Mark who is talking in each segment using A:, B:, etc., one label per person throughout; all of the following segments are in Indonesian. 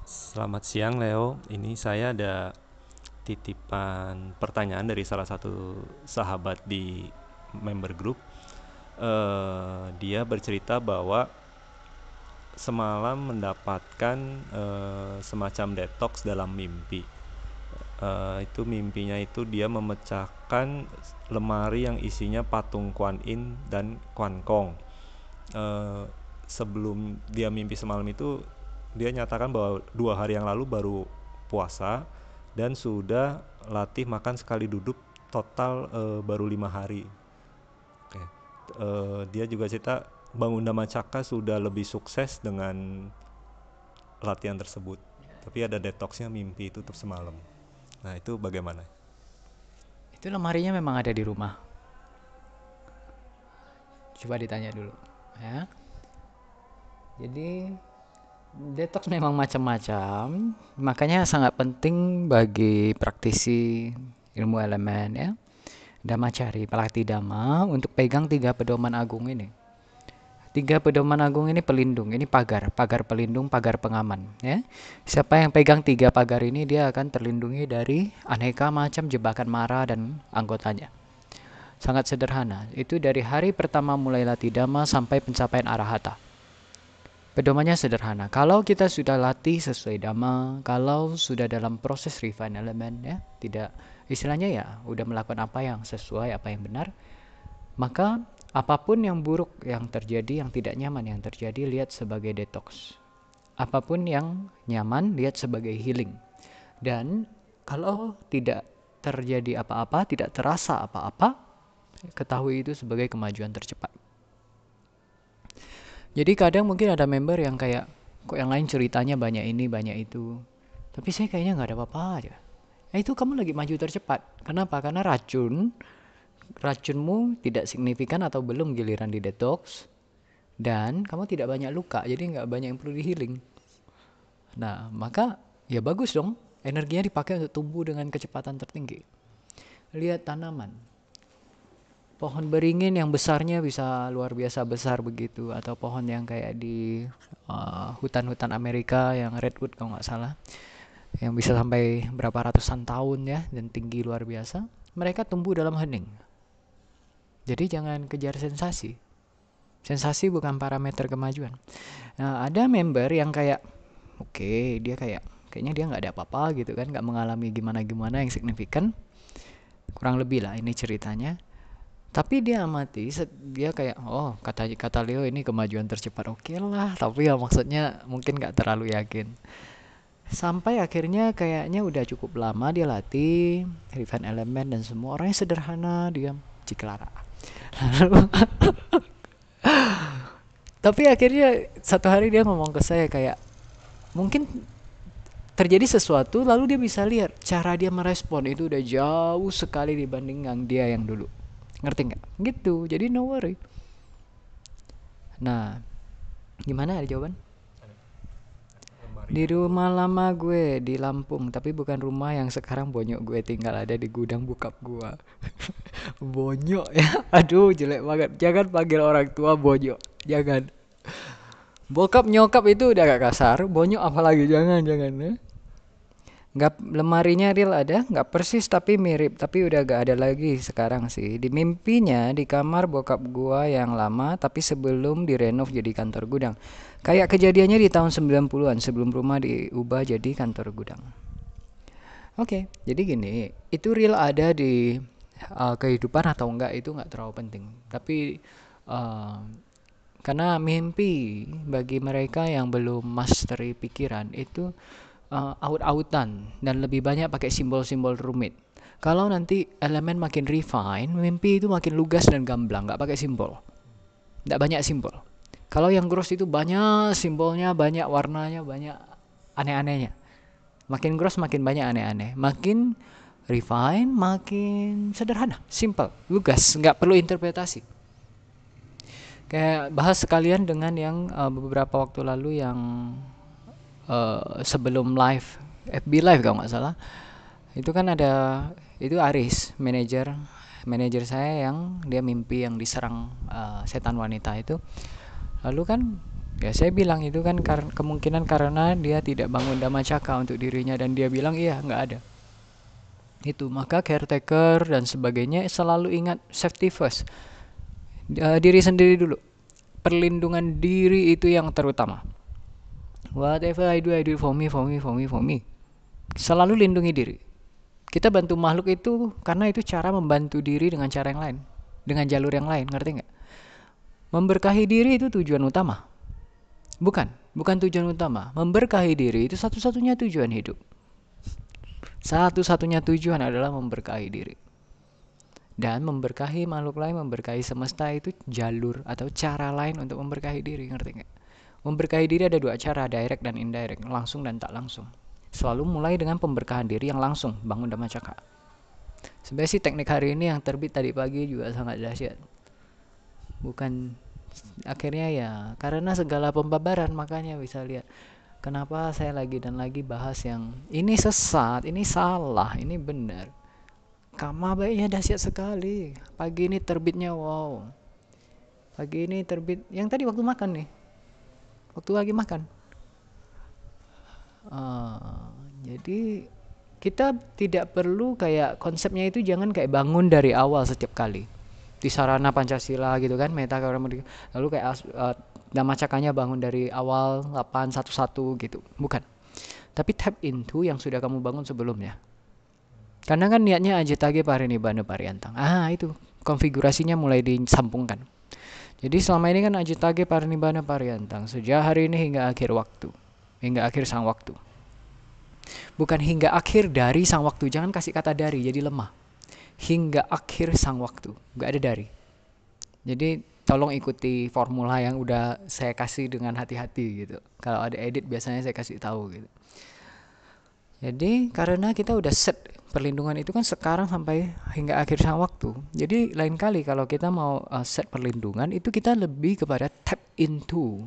A: Selamat siang Leo, ini saya ada titipan pertanyaan dari salah satu sahabat di member group. Dia bercerita bahwa semalam mendapatkan semacam detox dalam mimpi. Itu mimpinya itu dia memecahkan lemari yang isinya patung Kuan Yin dan Kuan Kong. Eh, Sebelum dia mimpi semalam itu dia nyatakan bahwa 2 hari yang lalu baru puasa dan sudah latih makan sekali duduk total baru 5 hari. Oke. Dia juga cerita bangun Caka sudah lebih sukses dengan latihan tersebut, tapi ada detoxnya mimpi itu tetap semalam. Nah itu bagaimana?
B: Itu lemarinya memang ada di rumah. Coba ditanya dulu. Ya. Jadi detox memang macam-macam, makanya sangat penting bagi praktisi ilmu elemen ya. Dhamma cari pelatih dhamma untuk pegang tiga pedoman agung ini. Tiga pedoman agung ini pelindung, ini pagar, pagar pelindung, pagar pengaman ya. Siapa yang pegang tiga pagar ini dia akan terlindungi dari aneka macam jebakan mara dan anggotanya. Sangat sederhana. Itu dari hari pertama mulai latih dhamma sampai pencapaian arahata. Pedomannya sederhana. Kalau kita sudah latih sesuai dhamma, kalau sudah dalam proses refine element ya, tidak istilahnya ya, udah melakukan apa yang sesuai, apa yang benar, maka apapun yang buruk yang terjadi, yang tidak nyaman yang terjadi, lihat sebagai detox. Apapun yang nyaman, lihat sebagai healing. Dan kalau tidak terjadi apa-apa, tidak terasa apa-apa, ketahui itu sebagai kemajuan tercepat. Jadi kadang mungkin ada member yang kayak, kok yang lain ceritanya banyak ini, banyak itu. Tapi saya kayaknya nggak ada apa-apa aja. Nah itu kamu lagi maju tercepat. Kenapa? Karena racunmu tidak signifikan atau belum giliran di detox. Dan kamu tidak banyak luka, jadi nggak banyak yang perlu di healing. Nah, maka ya bagus dong. Energinya dipakai untuk tumbuh dengan kecepatan tertinggi. Lihat tanaman. Pohon beringin yang besarnya bisa luar biasa besar begitu, atau pohon yang kayak di hutan-hutan Amerika yang redwood kalau nggak salah, yang bisa sampai berapa ratusan tahun ya dan tinggi luar biasa. Mereka tumbuh dalam hening. Jadi jangan kejar sensasi. Sensasi bukan parameter kemajuan. Nah, ada member yang kayak oke, dia kayaknya dia nggak ada apa-apa gitu kan, nggak mengalami gimana-gimana yang signifikan. Kurang lebih lah ini ceritanya. Tapi dia amati, dia kayak, oh kata kata Leo ini kemajuan tercepat, oke lah. Tapi ya maksudnya mungkin nggak terlalu yakin. Sampai akhirnya kayaknya udah cukup lama dia latih, refine elemen dan semua orangnya sederhana, diam, Ciklara. Tapi akhirnya satu hari dia ngomong ke saya kayak, mungkin terjadi sesuatu lalu dia bisa lihat cara dia merespon itu udah jauh sekali dibanding yang dia yang dulu. Ngerti nggak? Gitu. Jadi no worry. Nah, gimana ada jawaban? Di
A: Lemarinya itu
B: rumah lama gue di Lampung, tapi bukan rumah yang sekarang bonyok gue tinggal, ada di gudang bokap gue. Bonyok ya. Aduh, jelek banget. Jangan panggil orang tua bonyok. Jangan. Bokap nyokap itu udah gak kasar, bonyok apalagi jangan jangan ya. Nggak, lemarinya real ada, nggak persis tapi mirip, tapi udah gak ada lagi sekarang sih. Di mimpinya di kamar bokap gua yang lama, tapi sebelum direnov jadi kantor gudang. Kayak kejadiannya di tahun 90-an sebelum rumah diubah jadi kantor gudang. Oke, jadi gini, itu real ada di kehidupan atau enggak itu nggak terlalu penting. Tapi uh, karena mimpi bagi mereka yang belum mastery pikiran itu out-outan dan lebih banyak pakai simbol-simbol rumit. Kalau nanti elemen makin refine, mimpi itu makin lugas dan gamblang, nggak pakai simbol, nggak banyak simbol. Kalau yang gross itu banyak simbolnya, banyak warnanya, banyak aneh-anehnya. Makin gross makin banyak aneh-aneh, makin refine makin sederhana, simple, lugas, nggak perlu interpretasi. Kayak bahas sekalian dengan yang beberapa waktu lalu yang sebelum live FB live kalau nggak salah, itu kan ada, itu Aris manajer manajer saya yang dia mimpi yang diserang setan wanita itu. Lalu kan Ya saya bilang itu kan kemungkinan karena dia tidak bangun Dhammacakka untuk dirinya, dan dia bilang iya nggak ada. Itu maka caretaker dan sebagainya selalu ingat safety first. Diri sendiri dulu. Perlindungan diri itu yang terutama. Whatever I do it for me, for me, for me, for me. Selalu lindungi diri. Kita bantu makhluk itu karena itu cara membantu diri dengan cara yang lain, dengan jalur yang lain, ngerti nggak? Memberkahi diri itu tujuan utama. Bukan tujuan utama. Memberkahi diri itu satu-satunya tujuan hidup. Satu-satunya tujuan adalah memberkahi diri. Dan memberkahi makhluk lain, memberkahi semesta itu jalur atau cara lain untuk memberkahi diri, ngerti nggak? Memberkahi diri ada dua cara, direct dan indirect, langsung dan tak langsung. Selalu mulai dengan pemberkahan diri yang langsung, bangun Dhammacakka. Sebenarnya sih teknik hari ini yang terbit tadi pagi juga sangat dahsyat. Bukan akhirnya ya karena segala pembabaran, makanya bisa lihat kenapa saya lagi dan lagi bahas yang ini sesat, ini salah, ini benar. Kama baiknya dahsyat sekali. Pagi ini terbitnya wow. Pagi ini terbit yang tadi waktu makan nih. Waktu lagi makan. Jadi kita tidak perlu kayak konsepnya itu jangan kayak bangun dari awal setiap kali. Di sarana Pancasila gitu kan, meta lalu kayak Dhammacakanya bangun dari awal 811 gitu. Bukan. Tapi tap into yang sudah kamu bangun sebelumnya. Karena kan niatnya Ajitage Parinibbana Pariyantang. Itu konfigurasinya mulai disambungkan. Jadi selama ini kan Ajitage Parinibbana Pariyantang, sejak hari ini hingga akhir waktu, hingga akhir sang waktu. Bukan hingga akhir dari sang waktu, jangan kasih kata dari, jadi lemah. Hingga akhir sang waktu, gak ada dari. Jadi tolong ikuti formula yang udah saya kasih dengan hati-hati gitu. Kalau ada edit biasanya saya kasih tahu gitu. Jadi karena kita udah set perlindungan itu kan sekarang sampai hingga akhir sang waktu. Jadi lain kali kalau kita mau set perlindungan itu kita lebih kepada tap into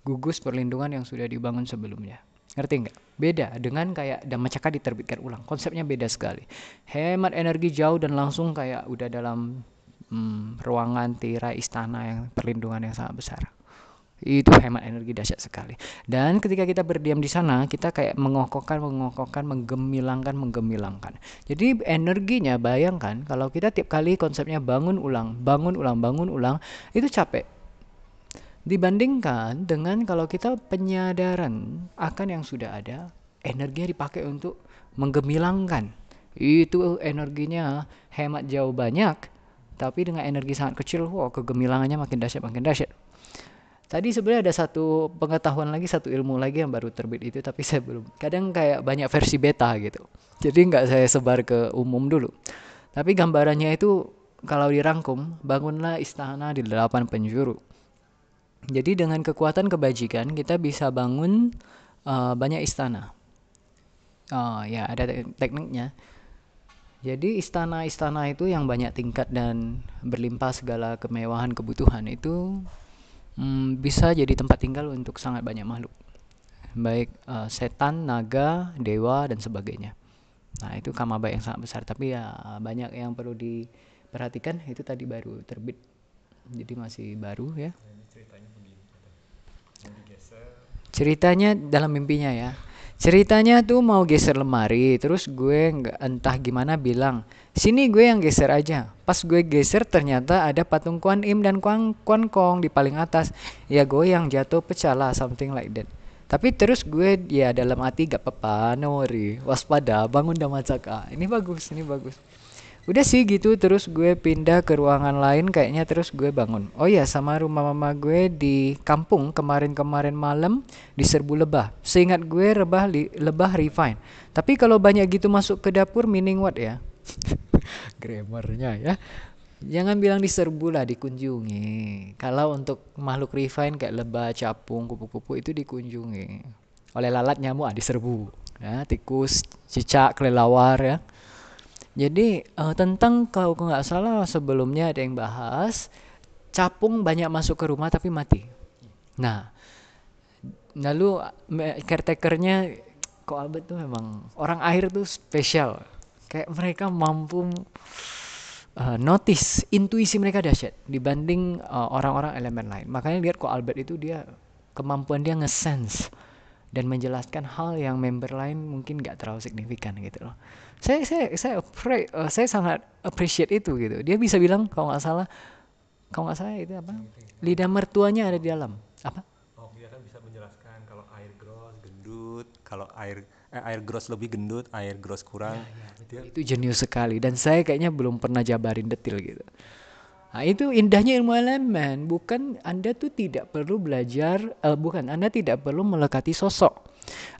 B: gugus perlindungan yang sudah dibangun sebelumnya. Ngerti nggak? Beda dengan kayak Dhammacakka diterbitkan ulang. Konsepnya beda sekali. Hemat energi jauh dan langsung kayak udah dalam ruangan tirai istana yang perlindungan yang sangat besar. Itu hemat energi dahsyat sekali. Dan ketika kita berdiam di sana, kita kayak mengokokkan, menggemilangkan. Jadi energinya bayangkan kalau kita tiap kali konsepnya bangun ulang, itu capek. Dibandingkan dengan kalau kita penyadaran akan yang sudah ada, energinya dipakai untuk menggemilangkan. Itu energinya hemat jauh banyak, tapi dengan energi sangat kecil, kegemilangannya makin dahsyat, makin dahsyat. Tadi sebenarnya ada satu pengetahuan lagi, satu ilmu lagi yang baru terbit itu, tapi saya belum. Kadang kayak banyak versi beta gitu. Jadi nggak saya sebar ke umum dulu. Tapi gambarannya itu kalau dirangkum, bangunlah istana di 8 penjuru. Jadi dengan kekuatan kebajikan kita bisa bangun banyak istana. Ya ada tekniknya. Jadi istana-istana itu yang banyak tingkat dan berlimpah segala kemewahan kebutuhan itu bisa jadi tempat tinggal untuk sangat banyak makhluk, baik setan, naga, dewa dan sebagainya. Nah itu kama baik yang sangat besar, tapi ya banyak yang perlu diperhatikan. Itu tadi baru terbit, jadi masih baru ya. Ceritanya dalam mimpinya ya. Ceritanya tuh mau geser lemari, terus gue nggak entah gimana bilang, sini gue yang geser aja. Pas gue geser ternyata ada patung Kuan Im dan Kuan Kong di paling atas. Ya goyang, jatuh, pecah lah, something like that. Tapi terus gue ya dalam hati gak apa-apa, no worry, waspada, bangun Dhammacakka. Ini bagus, ini bagus. Udah sih gitu, terus gue pindah ke ruangan lain kayaknya, terus gue bangun. Oh ya, sama rumah mama gue di kampung kemarin-kemarin malam diserbu lebah. Seingat gue lebah refine. Tapi kalau banyak gitu masuk ke dapur, meaning what ya? Grammarnya ya. Jangan bilang diserbu lah, dikunjungi. Kalau untuk makhluk refine kayak lebah, capung, kupu-kupu itu dikunjungi. Oleh lalat, nyamuk diserbu. Ya, tikus, cicak, kelelawar ya. Jadi tentang kalau nggak salah sebelumnya ada yang bahas capung banyak masuk ke rumah tapi mati. Nah, lalu caretakernya kok Albert tuh memang orang air tuh spesial. Kayak mereka mampu notice, intuisi mereka dahsyat dibanding orang-orang elemen lain. Makanya lihat kok Albert itu dia kemampuan dia nge-sense dan menjelaskan hal yang member lain mungkin nggak terlalu signifikan gitu loh. Saya sangat appreciate itu gitu. Dia bisa bilang kalau nggak salah itu apa? Lidah mertuanya ada di dalam. Apa?
A: Oh, dia kan bisa menjelaskan kalau air gross gendut, kalau air gross lebih gendut, air gross kurang. Dia
B: Itu jenius sekali dan saya kayaknya belum pernah jabarin detil gitu. Nah, itu indahnya ilmu elemen. Bukan Anda tuh tidak perlu belajar, bukan Anda tidak perlu melekati sosok.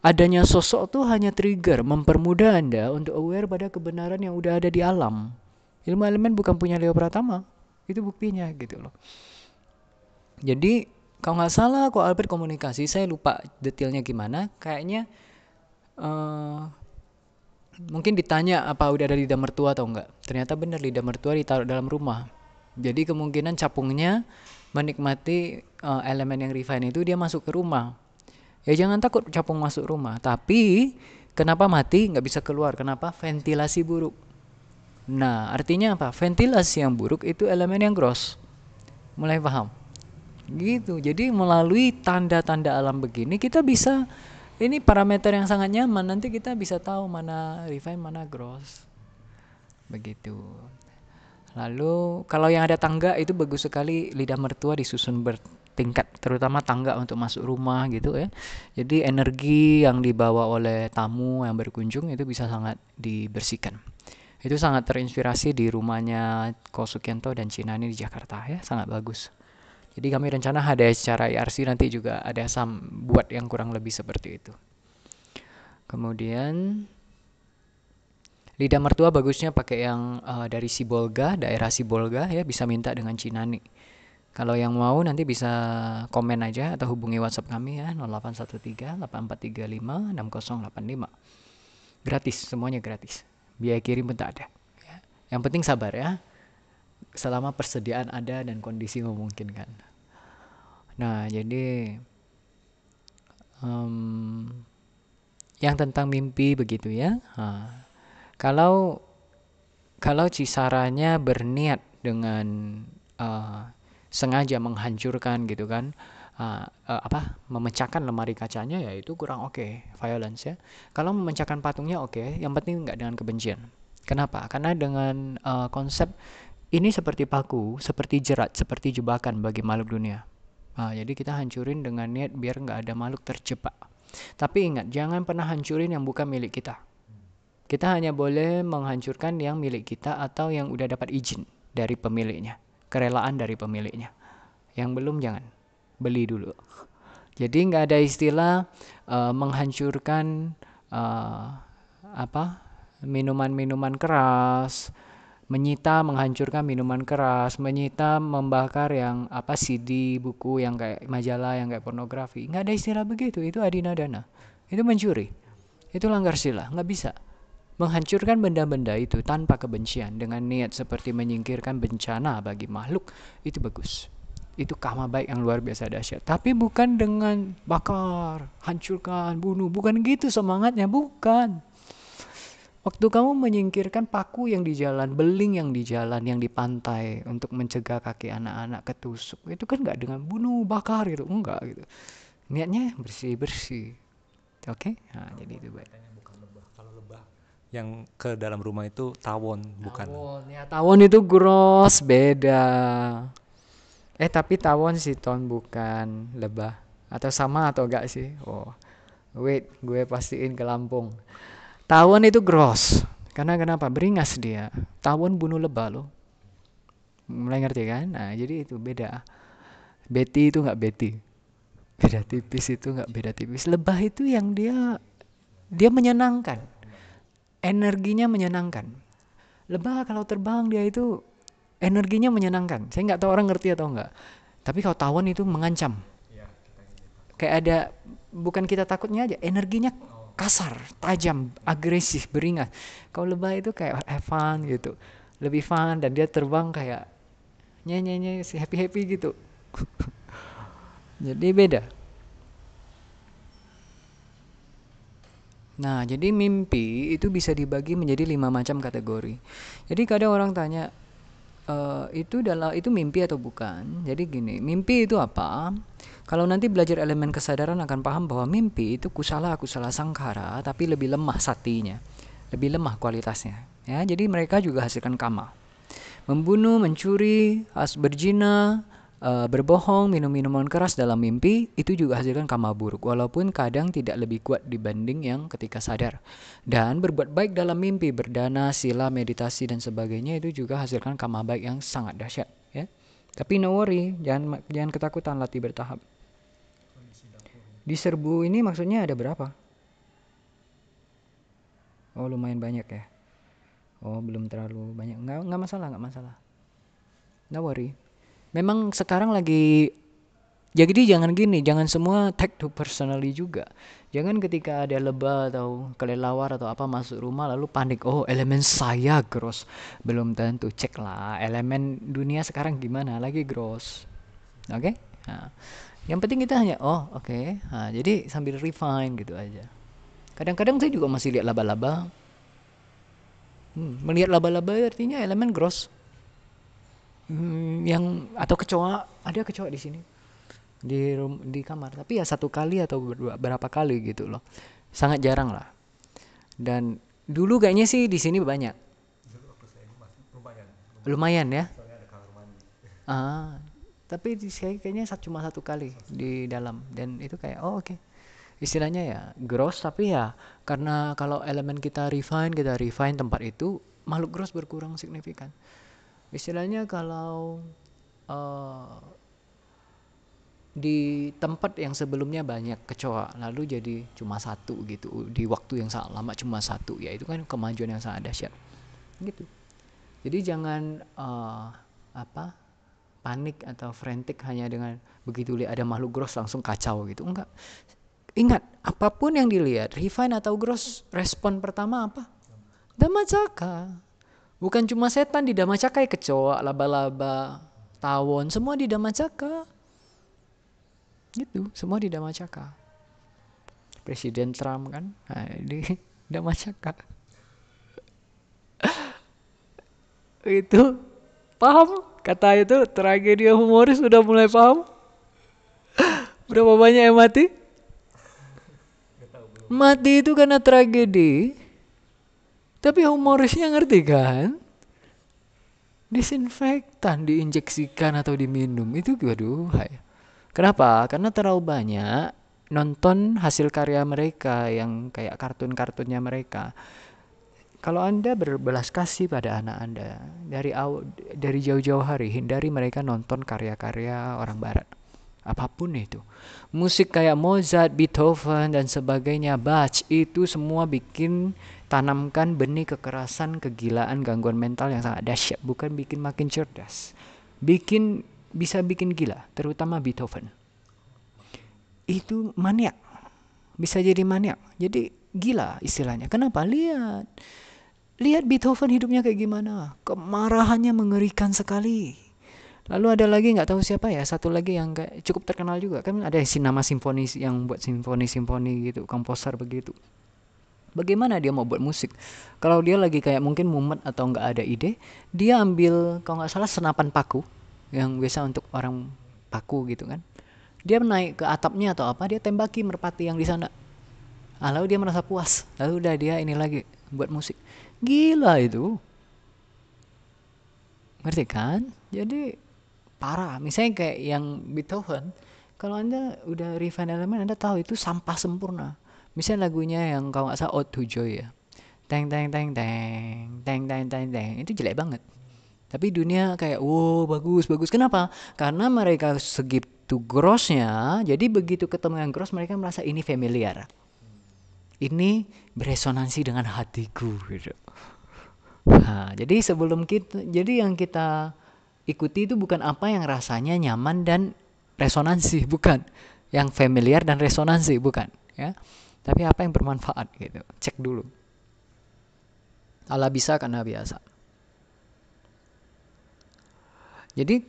B: Adanya sosok tuh hanya trigger, mempermudah Anda untuk aware pada kebenaran yang udah ada di alam. Ilmu elemen bukan punya Leo Pratama. Itu buktinya gitu loh. Jadi kalau nggak salah kok Albert komunikasi, saya lupa detailnya gimana. Kayaknya eh mungkin ditanya apa udah ada lidah mertua atau enggak. Ternyata benar lidah mertua ditaruh dalam rumah. Jadi kemungkinan capungnya menikmati elemen yang refine itu dia masuk ke rumah. Ya jangan takut capung masuk rumah. Tapi kenapa mati nggak bisa keluar? Kenapa? Ventilasi buruk. Nah artinya apa? Ventilasi yang buruk itu elemen yang gross. Mulai paham? Gitu. Jadi melalui tanda-tanda alam begini kita bisa, ini parameter yang sangat nyaman, nanti kita bisa tahu mana refine mana gross. Begitu. Lalu kalau yang ada tangga itu bagus sekali lidah mertua disusun bertingkat, terutama tangga untuk masuk rumah gitu ya. Jadi energi yang dibawa oleh tamu yang berkunjung itu bisa sangat dibersihkan. Itu sangat terinspirasi di rumahnya Ko Sukianto dan Cinani di Jakarta ya, sangat bagus. Jadi kami rencana ada secara IRC nanti juga ada buat yang kurang lebih seperti itu. Kemudian lidah mertua bagusnya pakai yang dari Sibolga, daerah Sibolga ya, bisa minta dengan Cinani. Kalau yang mau nanti bisa komen aja atau hubungi WhatsApp kami ya 0813 8435 6085. Gratis, semuanya gratis. Biaya kirim pun tak ada. Ya. Yang penting sabar ya. Selama persediaan ada dan kondisi memungkinkan. Nah, jadi yang tentang mimpi begitu ya. Kalau Cisaranya berniat dengan sengaja menghancurkan gitu kan, memecahkan lemari kacanya ya itu kurang oke, violence ya. Kalau memecahkan patungnya oke, yang penting nggak dengan kebencian. Kenapa? Karena dengan konsep ini seperti paku, seperti jerat, seperti jebakan bagi makhluk dunia. Jadi kita hancurin dengan niat biar nggak ada makhluk terjebak. Tapi ingat, jangan pernah hancurin yang bukan milik kita. Kita hanya boleh menghancurkan yang milik kita atau yang udah dapat izin dari pemiliknya, kerelaan dari pemiliknya. Yang belum jangan, beli dulu. Jadi nggak ada istilah menghancurkan minuman-minuman keras, menghancurkan minuman keras, membakar yang CD, buku yang kayak majalah, yang kayak pornografi. Nggak ada istilah begitu, itu adinadana. Itu mencuri. Itu langgar sila, nggak bisa. Menghancurkan benda-benda itu tanpa kebencian dengan niat seperti menyingkirkan bencana bagi makhluk itu bagus. Itu karma baik yang luar biasa dahsyat. Tapi bukan dengan bakar, hancurkan, bunuh. Bukan gitu semangatnya, bukan. Waktu kamu menyingkirkan paku yang di jalan, beling yang di jalan, yang di pantai untuk mencegah kaki anak-anak ketusuk, itu kan nggak dengan bunuh, bakar gitu, enggak gitu. Niatnya bersih-bersih. Oke? Nah, jadi itu baik.
A: bukan lebah. Kalau lebah yang ke dalam rumah itu tawon, bukan.
B: Tawon, ya tawon itu gross, beda. Tapi tawon siton bukan lebah. Atau sama atau enggak sih? Oh, wait, gue pastiin ke Lampung. Tawon itu gross. Karena kenapa? Beringas dia. Tawon bunuh lebah loh. Mulai ngerti kan? Nah, jadi itu beda. Betty itu enggak Betty. Beda tipis itu enggak beda tipis. Lebah itu yang dia menyenangkan. Energinya menyenangkan. Lebah kalau terbang dia itu energinya menyenangkan. Saya nggak tahu orang ngerti atau enggak. Tapi kalau tawon itu mengancam. Kayak ada, bukan kita takutnya aja, energinya kasar, tajam, agresif, beringas. Kalau lebah itu kayak have fun gitu. Lebih fun dan dia terbang kayak nyanyi happy gitu. Jadi beda. Nah, jadi mimpi itu bisa dibagi menjadi 5 macam kategori. Jadi kadang orang tanya, itu mimpi atau bukan. Jadi gini, mimpi itu apa? Kalau nanti belajar elemen kesadaran akan paham bahwa mimpi itu kusala sangkara, tapi lebih lemah satinya, lebih lemah kualitasnya. Ya, jadi mereka juga hasilkan kama. Membunuh, mencuri, berzina, berbohong, minum minuman keras dalam mimpi, itu juga hasilkan kama buruk, walaupun kadang tidak lebih kuat dibanding yang ketika sadar. Dan berbuat baik dalam mimpi, berdana, sila, meditasi, dan sebagainya, itu juga hasilkan kama baik yang sangat dahsyat. Ya. Tapi no worry, jangan ketakutan, latih bertahap. Di serbu ini maksudnya ada berapa? Oh, lumayan banyak ya. Oh, belum terlalu banyak. Nggak masalah, nggak masalah. No worry. Memang sekarang lagi, jadi jangan gini, jangan semua take to personally juga. Jangan ketika ada lebah atau kelelawar atau apa masuk rumah lalu panik, oh elemen saya gross. Belum tentu, cek lah elemen dunia sekarang gimana, lagi gross. Oke? Nah, yang penting kita hanya, oh oke. Nah, jadi sambil refine gitu aja. Kadang-kadang saya juga masih lihat laba-laba. Melihat laba-laba artinya elemen gross. Yang atau kecoa, ada kecoa di sini di kamar, tapi ya satu kali atau berapa kali gitu loh, sangat jarang lah. Dan dulu kayaknya sih di sini banyak, lumayan ya. Tapi kayaknya cuma satu kali di dalam, dan itu kayak oh oke. Istilahnya ya gross, tapi ya karena kalau elemen kita refine tempat itu, makhluk gross berkurang signifikan. Istilahnya kalau di tempat yang sebelumnya banyak kecoa lalu jadi cuma satu gitu, di waktu yang sangat lama cuma satu, ya itu kan kemajuan yang sangat dahsyat gitu. Jadi jangan panik atau frantic hanya dengan begitu lihat ada makhluk gross langsung kacau gitu, enggak. Ingat, apapun yang dilihat, refine atau gross, respon pertama apa? Dhammacakka. Bukan cuma setan di Dhammacakka, kecoa, laba-laba, tawon, semua di Dhammacakka. Gitu, semua di Dhammacakka. Presiden Trump kan, di Dhammacakka. Itu paham? Kata itu tragedi humoris udah mulai paham? Berapa banyak yang mati? Mati itu karena tragedi. Tapi humorisnya ngerti kan? Disinfektan diinjeksikan atau diminum itu waduh. Kenapa? Karena terlalu banyak nonton hasil karya mereka yang kayak kartun-kartunnya mereka. Kalau Anda berbelas kasih pada anak Anda dari jauh-jauh hari, hindari mereka nonton karya-karya orang barat. Apapun itu. Musik kayak Mozart, Beethoven, dan sebagainya, Bach, itu semua tanamkan benih kekerasan, kegilaan, gangguan mental yang sangat dahsyat. Bukan bikin makin cerdas. Bisa bikin gila, terutama Beethoven. Itu maniak. Bisa jadi maniak. Jadi gila istilahnya. Kenapa? Lihat Beethoven hidupnya kayak gimana. Kemarahannya mengerikan sekali. Lalu ada lagi nggak tahu siapa ya, satu lagi yang cukup terkenal juga kan, ada nama simfoni yang buat simfoni gitu, komposer begitu. Bagaimana dia mau buat musik? Kalau dia lagi kayak mungkin mumet atau nggak ada ide, dia ambil kalau nggak salah senapan paku yang biasa untuk orang paku gitu kan. Dia naik ke atapnya atau apa, dia tembaki merpati yang di sana. Lalu dia merasa puas. Lalu udah dia ini lagi buat musik. Gila itu. Ngerti kan? Jadi parah. Misalnya kayak yang Beethoven, kalau Anda udah refine elemen, Anda tahu itu sampah sempurna. Misalnya lagunya yang kalau nggak salah Ode to Joy ya. Teng teng teng teng teng teng teng teng, itu jelek banget. Tapi dunia kayak wow bagus. Kenapa? Karena mereka segitu grossnya, jadi begitu ketemu yang gross mereka merasa ini familiar. Ini beresonansi dengan hatiku gitu. Nah, jadi yang kita ikuti itu bukan apa yang rasanya nyaman dan resonansi, bukan. Yang familiar dan resonansi, bukan. Ya. Tapi apa yang bermanfaat gitu. Cek dulu. Allah bisa karena biasa. Jadi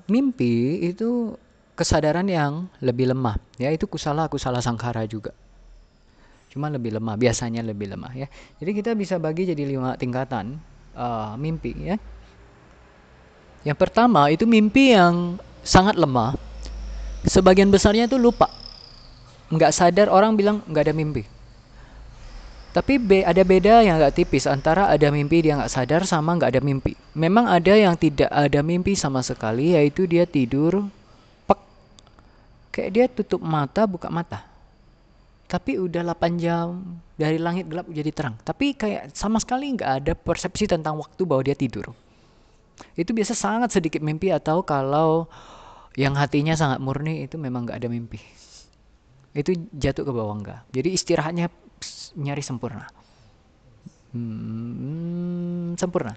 B: mimpi itu kesadaran yang lebih lemah. Ya, itu kusala sangkara juga. Cuma lebih lemah, biasanya lebih lemah ya. Jadi kita bisa bagi jadi 5 tingkatan mimpi ya. Yang pertama itu mimpi yang sangat lemah. Sebagian besarnya itu lupa, nggak sadar. Orang bilang nggak ada mimpi. Tapi ada beda yang agak tipis antara ada mimpi dia nggak sadar sama nggak ada mimpi. Memang ada yang tidak ada mimpi sama sekali, yaitu dia tidur, pek, kayak dia tutup mata, buka mata. Tapi udah 8 jam, dari langit gelap jadi terang. Tapi kayak sama sekali nggak ada persepsi tentang waktu bahwa dia tidur. Itu biasa sangat sedikit mimpi, atau kalau yang hatinya sangat murni itu memang nggak ada mimpi. Itu jatuh ke bawah enggak. Jadi istirahatnya nyari sempurna. Sempurna.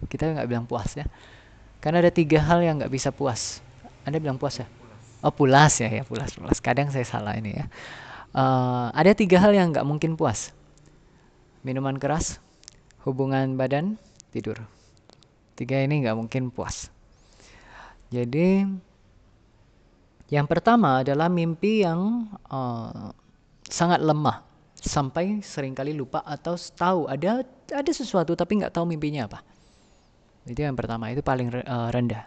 B: Kita nggak bilang puas ya. Karena ada 3 hal yang nggak bisa puas. Anda bilang puas ya? Oh, pulas ya, ya pulas, pulas. Kadang saya salah ini ya. Ada 3 hal yang nggak mungkin puas. Minuman keras, hubungan badan, tidur. 3 ini nggak mungkin puas. Jadi yang pertama adalah mimpi yang sangat lemah sampai seringkali lupa atau tahu ada sesuatu tapi nggak tahu mimpinya apa. Itu yang pertama, itu paling rendah.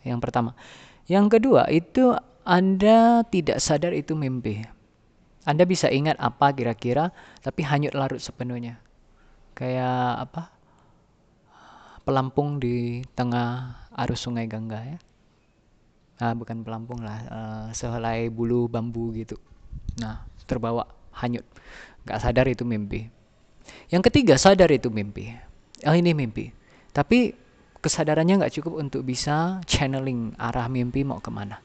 B: Yang pertama. Yang kedua itu Anda tidak sadar itu mimpi. Anda bisa ingat apa kira-kira, tapi hanyut larut sepenuhnya. Kayak apa? Pelampung di tengah arus sungai Gangga ya. Bukan pelampung lah, sehelai bulu bambu gitu. Nah, terbawa, hanyut. Gak sadar itu mimpi. Yang ketiga, sadar itu mimpi. Ini mimpi. Tapi kesadarannya gak cukup untuk bisa channeling arah mimpi mau kemana.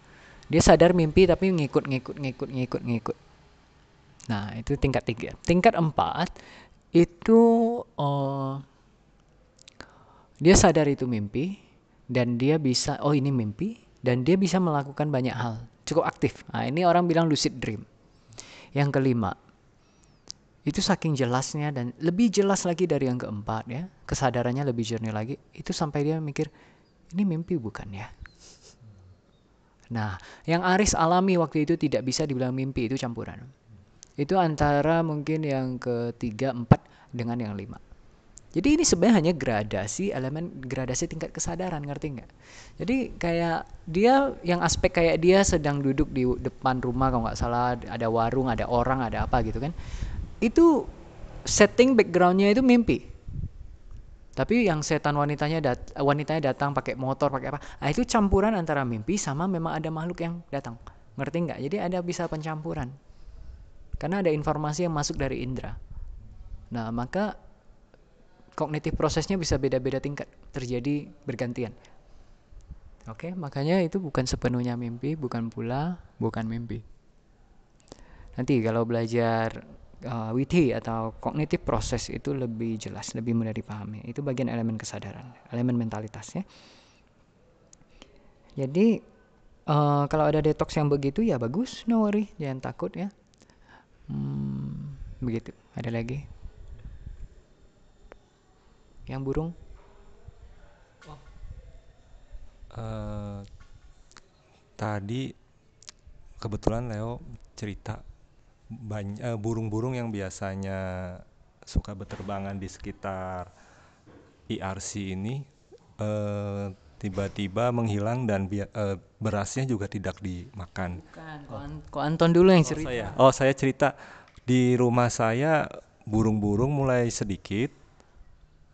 B: Dia sadar mimpi tapi ngikut. Nah, itu tingkat 3. Tingkat 4, itu dia sadar itu mimpi, dan dia bisa, oh ini mimpi, dan dia bisa melakukan banyak hal. Cukup aktif. Nah, ini orang bilang lucid dream. Yang kelima, itu saking jelasnya dan lebih jelas lagi dari yang keempat ya, kesadarannya lebih jernih lagi, itu sampai dia mikir, ini mimpi bukan ya? Nah, yang Aris alami waktu itu tidak bisa dibilang mimpi, itu campuran. Itu antara mungkin yang ketiga, 4 dengan yang 5. Jadi ini sebenarnya hanya gradasi tingkat kesadaran, ngerti nggak? Jadi kayak dia, yang aspek kayak dia sedang duduk di depan rumah kalau nggak salah, ada warung, ada orang, ada apa gitu kan. Itu setting backgroundnya itu mimpi. Tapi yang setan wanitanya datang pakai motor, pakai apa? Nah, itu campuran antara mimpi sama memang ada makhluk yang datang. Ngerti nggak? Jadi ada bisa pencampuran. Karena ada informasi yang masuk dari indera. Nah, maka kognitif prosesnya bisa beda-beda tingkat, terjadi bergantian. Oke, makanya itu bukan sepenuhnya mimpi, bukan mimpi. Nanti kalau belajar WT atau kognitif proses itu lebih jelas, lebih mudah dipahami. Itu bagian elemen kesadaran, elemen mentalitas ya. Jadi kalau ada detox yang begitu ya bagus, no worry, jangan takut ya. Begitu. Ada lagi? Yang burung?
A: Tadi kebetulan Leo cerita burung-burung yang biasanya suka berterbangan di sekitar IRC ini tiba-tiba menghilang dan berasnya juga tidak dimakan.
B: Bukan, kok Anton dulu yang cerita.
A: Saya cerita di rumah saya burung-burung mulai sedikit.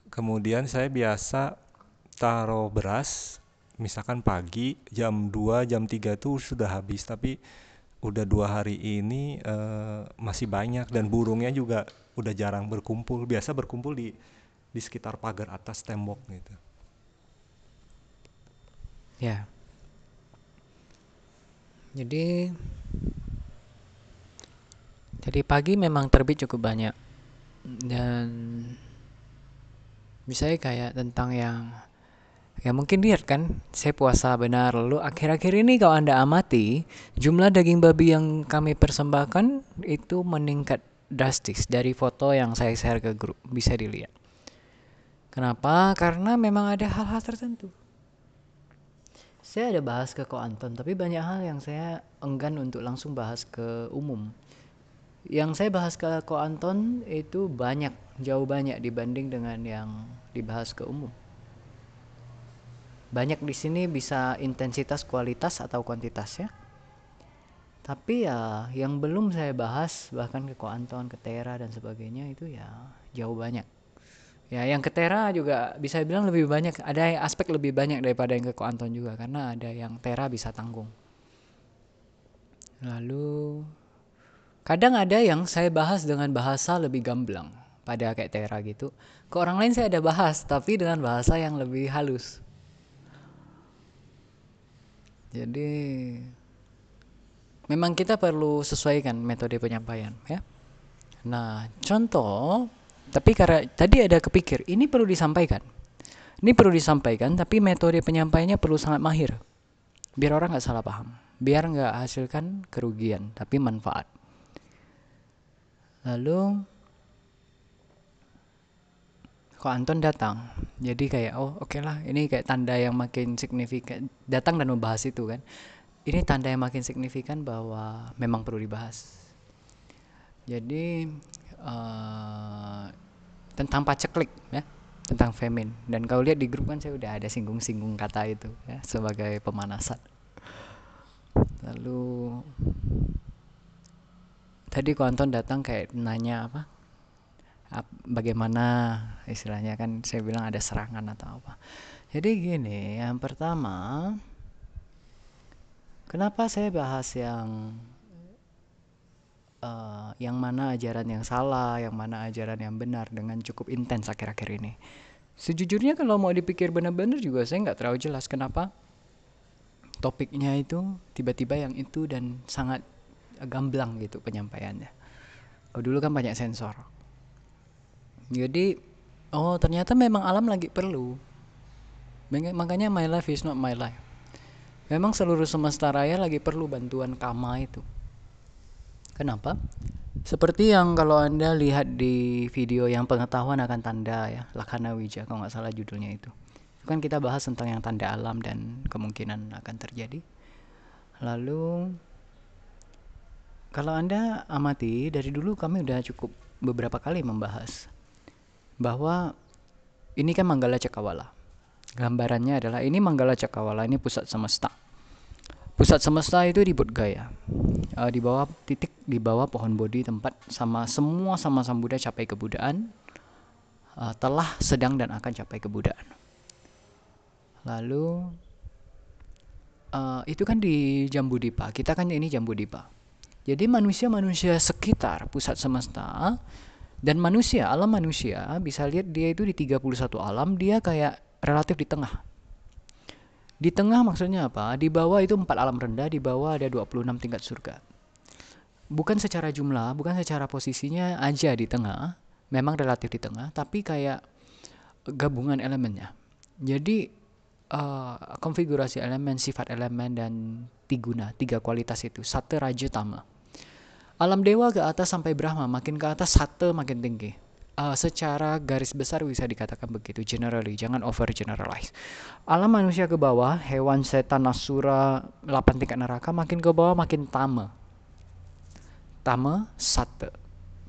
A: Kemudian saya biasa taruh beras, misalkan pagi jam 2, jam 3 tuh sudah habis, tapi udah 2 hari ini masih banyak, dan burungnya juga udah jarang berkumpul. Biasa berkumpul di sekitar pagar atas tembok gitu.
B: Ya. Jadi pagi memang terbit cukup banyak. Dan misalnya kayak tentang yang ya mungkin lihat kan, saya puasa benar, lalu akhir-akhir ini kalau Anda amati, jumlah daging babi yang kami persembahkan itu meningkat drastis dari foto yang saya share ke grup, bisa dilihat. Kenapa? Karena memang ada hal-hal tertentu. Saya ada bahas ke Ko Anton, tapi banyak hal yang saya enggan untuk langsung bahas ke umum. Yang saya bahas ke Ko Anton itu jauh banyak dibanding dengan yang dibahas ke umum. Banyak di sini bisa intensitas, kualitas atau kuantitas ya. Tapi ya yang belum saya bahas bahkan ke Ko Anton, ke Tera dan sebagainya itu ya jauh banyak. Ya yang ke Tera juga bisa bilang lebih banyak, ada aspek lebih banyak daripada yang ke Ko Anton juga karena ada yang Tera bisa tanggung. Lalu kadang ada yang saya bahas dengan bahasa lebih gamblang pada kayak Tera gitu. Ke orang lain saya ada bahas tapi dengan bahasa yang lebih halus. Jadi memang kita perlu sesuaikan metode penyampaian ya. Nah, contoh, tapi karena tadi ada kepikir, ini perlu disampaikan. Ini perlu disampaikan, tapi metode penyampaiannya perlu sangat mahir. Biar orang nggak salah paham. Biar nggak hasilkan kerugian, tapi manfaat. Lalu, kok Anton datang. Jadi kayak, oh oke lah, ini kayak tanda yang makin signifikan. Datang dan membahas itu kan. Ini tanda yang makin signifikan bahwa memang perlu dibahas. Jadi, tentang paceklik ya, tentang femin. Dan kau lihat di grup kan saya udah ada singgung-singgung kata itu ya sebagai pemanasan. Lalu tadi Ko Anton datang kayak nanya apa? Bagaimana istilahnya kan saya bilang ada serangan atau apa. Jadi gini, yang pertama, kenapa saya bahas yang mana ajaran yang salah, yang mana ajaran yang benar dengan cukup intens akhir-akhir ini. Sejujurnya kalau mau dipikir benar-benar juga saya nggak terlalu jelas kenapa topiknya itu tiba-tiba yang itu dan sangat gamblang gitu penyampaiannya. Oh, dulu kan banyak sensor. Jadi, oh ternyata memang alam lagi perlu. Makanya my life is not my life. Memang seluruh semesta raya lagi perlu bantuan kama itu. Kenapa? Seperti yang kalau Anda lihat di video yang pengetahuan akan tanda ya, Lakana Wija kalau nggak salah judulnya itu. Kan kita bahas tentang yang tanda alam dan kemungkinan akan terjadi. Lalu kalau Anda amati dari dulu kami udah cukup beberapa kali membahas bahwa ini kan Manggala Cakrawala. Gambarannya adalah ini Manggala Cakrawala, ini pusat semesta. Pusat semesta itu di Bodhgaya. Di bawah titik di bawah pohon bodhi tempat semua sama Buddha capai kebudaan, telah, sedang dan akan capai kebudaan. Lalu itu kan di Jambudipa. Kita kan ini Jambudipa. Jadi manusia-manusia sekitar pusat semesta dan manusia, alam manusia bisa lihat dia itu di 31 alam dia kayak relatif di tengah. Di tengah maksudnya apa? Di bawah itu 4 alam rendah, di bawah ada 26 tingkat surga. Bukan secara jumlah, bukan secara posisinya aja di tengah, memang relatif di tengah, tapi kayak gabungan elemennya. Jadi konfigurasi elemen, sifat elemen dan tiguna, 3 kualitas itu, Satta, Raja, Tama. Alam dewa ke atas sampai Brahma, makin ke atas Satta makin tinggi. Secara garis besar bisa dikatakan begitu, generally, jangan over generalize. Alam manusia ke bawah, hewan, setan, asura, 8 tingkat neraka, makin ke bawah makin Tama. Tama, Satta,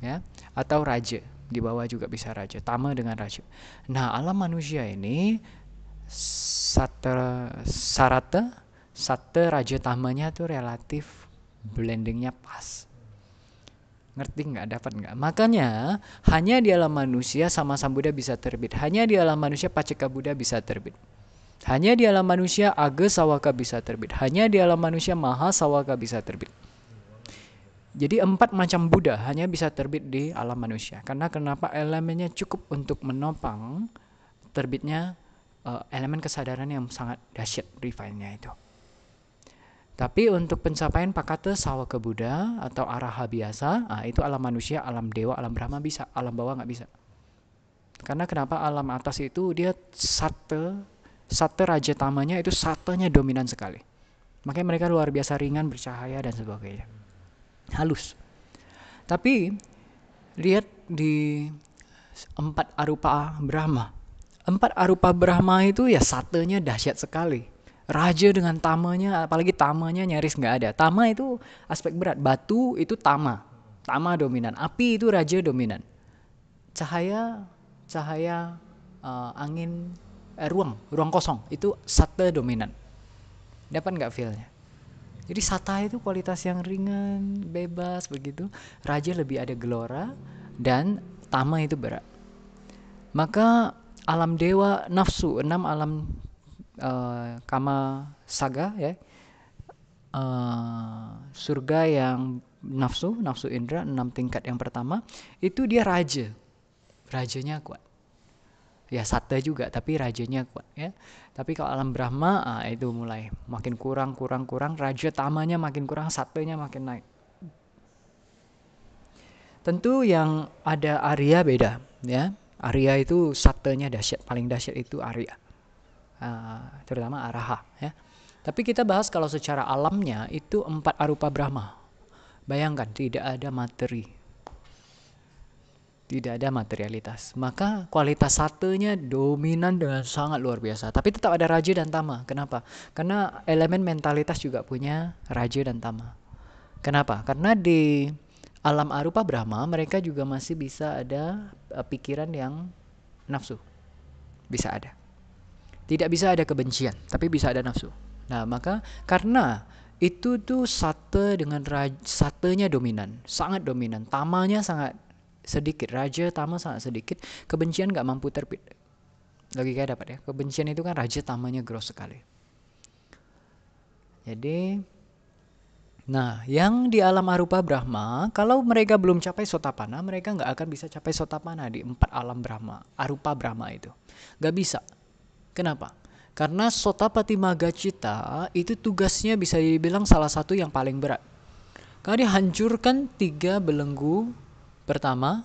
B: ya, atau Raja. Di bawah juga bisa Raja, Tama dengan Raja. Nah, alam manusia ini Satta, Raja, Tamanya tuh relatif blendingnya pas. Ngerti nggak? Dapat nggak? Makanya hanya di alam manusia sama Buddha bisa terbit. Hanya di alam manusia Paceka Buddha bisa terbit. Hanya di alam manusia Aga Sawaka bisa terbit. Hanya di alam manusia Maha Sawaka bisa terbit. Jadi 4 macam Buddha hanya bisa terbit di alam manusia. Karena kenapa? Elemennya cukup untuk menopang terbitnya elemen kesadaran yang sangat dahsyat, refine-nya itu. Tapi untuk pencapaian Pakata Sawaka Buddha atau araha biasa, itu alam manusia, alam dewa, alam Brahma bisa, alam bawah nggak bisa. Karena kenapa? Alam atas itu dia Satta Raja Tamanya itu satanya dominan sekali. Makanya mereka luar biasa ringan, bercahaya dan sebagainya. Halus. Tapi lihat di 4 arupa Brahma. 4 arupa Brahma itu ya satanya dahsyat sekali. Raja dengan tamanya, apalagi tamanya nyaris nggak ada. Tama itu aspek berat. Batu itu tama dominan. Api itu raja dominan. Cahaya, angin, ruang kosong itu sattva dominan. Dapat nggak feel-nya? Jadi sattva itu kualitas yang ringan, bebas begitu. Raja lebih ada gelora dan tama itu berat. Maka alam dewa nafsu, 6 alam kama saga ya, surga yang nafsu indra 6 tingkat yang pertama itu dia rajanya kuat ya, sattva juga tapi rajanya kuat ya. Tapi kalau alam brahma itu mulai makin kurang, raja tamanya makin kurang, sattvanya makin naik. Tentu yang ada Arya beda ya. Arya itu sattvanya dahsyat, paling dahsyat itu Arya, terutama Araha ya. Tapi kita bahas kalau secara alamnya itu 4 arupa Brahma. Bayangkan tidak ada materi, tidak ada materialitas. Maka kualitas satunya dominan dengan sangat luar biasa. Tapi tetap ada raja dan tama. Kenapa? Karena elemen mentalitas juga punya raja dan tama. Kenapa? Karena di alam arupa Brahma mereka juga masih bisa ada pikiran yang nafsu. Bisa ada. Tidak bisa ada kebencian, tapi bisa ada nafsu. Nah, maka karena itu tuh sattva dengan sattanya dominan, sangat dominan. Tamanya sangat sedikit, raja tama sangat sedikit, kebencian gak mampu terbit. Logika dapat ya, kebencian itu kan raja tamanya gross sekali. Jadi, nah yang di alam arupa Brahma, kalau mereka belum capai Sotapanna, mereka gak akan bisa capai Sotapanna di 4 alam Brahma, arupa Brahma itu. Gak bisa. Kenapa? Karena Sotapati Magacita itu tugasnya bisa dibilang salah satu yang paling berat. Karena dia hancurkan 3 belenggu pertama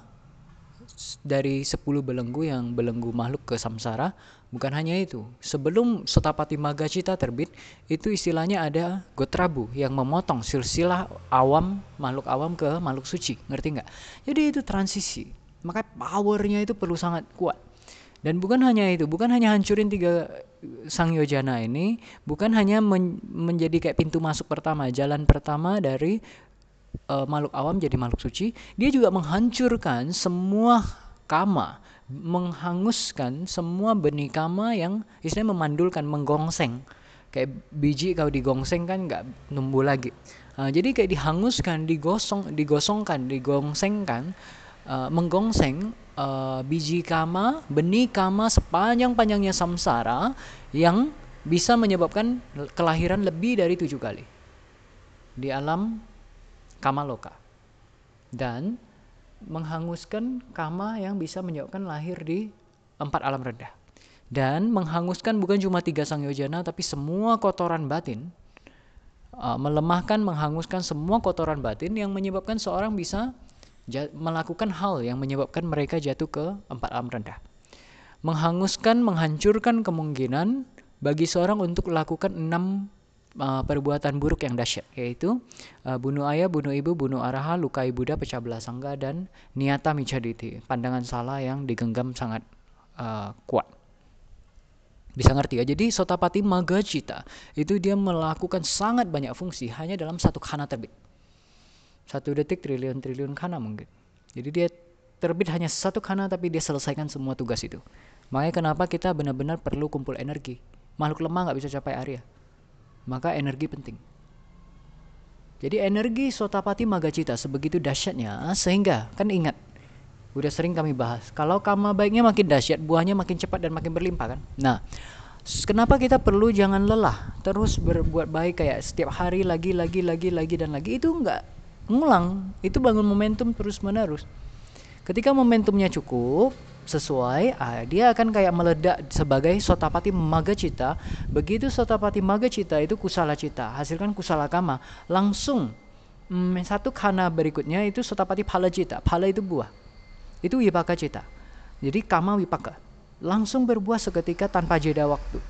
B: dari 10 belenggu yang belenggu makhluk ke samsara. Bukan hanya itu, sebelum Sotapati Magacita terbit, itu istilahnya ada Gotrabu yang memotong silsilah awam, makhluk awam ke makhluk suci. Ngerti nggak? Jadi itu transisi. Makanya powernya itu perlu sangat kuat. Dan bukan hanya itu, bukan hanya hancurin 3 Sangyojana ini, bukan hanya menjadi kayak pintu masuk pertama, jalan pertama dari makhluk awam jadi makhluk suci. Dia juga menghancurkan semua kama, menghanguskan semua benih kama yang istilahnya memandulkan, menggongseng. Kayak biji kalau digongseng kan nggak numbuh lagi. Jadi kayak dihanguskan, digosongkan, digongsengkan, menggongseng biji kama, benih kama sepanjang-panjangnya samsara yang bisa menyebabkan kelahiran lebih dari 7 kali di alam kama loka, dan menghanguskan kama yang bisa menyebabkan lahir di 4 alam rendah, dan menghanguskan bukan cuma 3 Sangyojana tapi semua kotoran batin, melemahkan, menghanguskan semua kotoran batin yang menyebabkan seorang bisa melakukan hal yang menyebabkan mereka jatuh ke 4 alam rendah. Menghanguskan, menghancurkan kemungkinan bagi seorang untuk melakukan 6 perbuatan buruk yang dahsyat, yaitu bunuh ayah, bunuh ibu, bunuh araha, lukai Buddha, pecah belah sangga, dan niyata micaditi, pandangan salah yang digenggam sangat kuat. Bisa ngerti ya? Jadi Sotapati Magacita itu dia melakukan sangat banyak fungsi hanya dalam 1 khana terbit. 1 detik triliun khana mungkin. Jadi dia terbit hanya 1 khana tapi dia selesaikan semua tugas itu. Makanya kenapa kita benar-benar perlu kumpul energi. Makhluk lemah gak bisa capai Arya. Maka energi penting. Jadi energi Sotapati Magacita sebegitu dahsyatnya, sehingga kan ingat, udah sering kami bahas, kalau kama baiknya makin dahsyat, buahnya makin cepat dan makin berlimpah kan. Nah, kenapa kita perlu jangan lelah, terus berbuat baik kayak setiap hari lagi dan lagi, itu enggak ngulang, itu bangun momentum terus menerus. Ketika momentumnya cukup sesuai, dia akan kayak meledak sebagai Sotapati Magacita. Begitu Sotapati Magacita itu kusala cita, hasilkan kusala kama, langsung 1 khana berikutnya itu Sotapati Phala cita. Phala itu buah, itu Vipaka cita. Jadi kama Vipaka langsung berbuah seketika tanpa jeda waktu,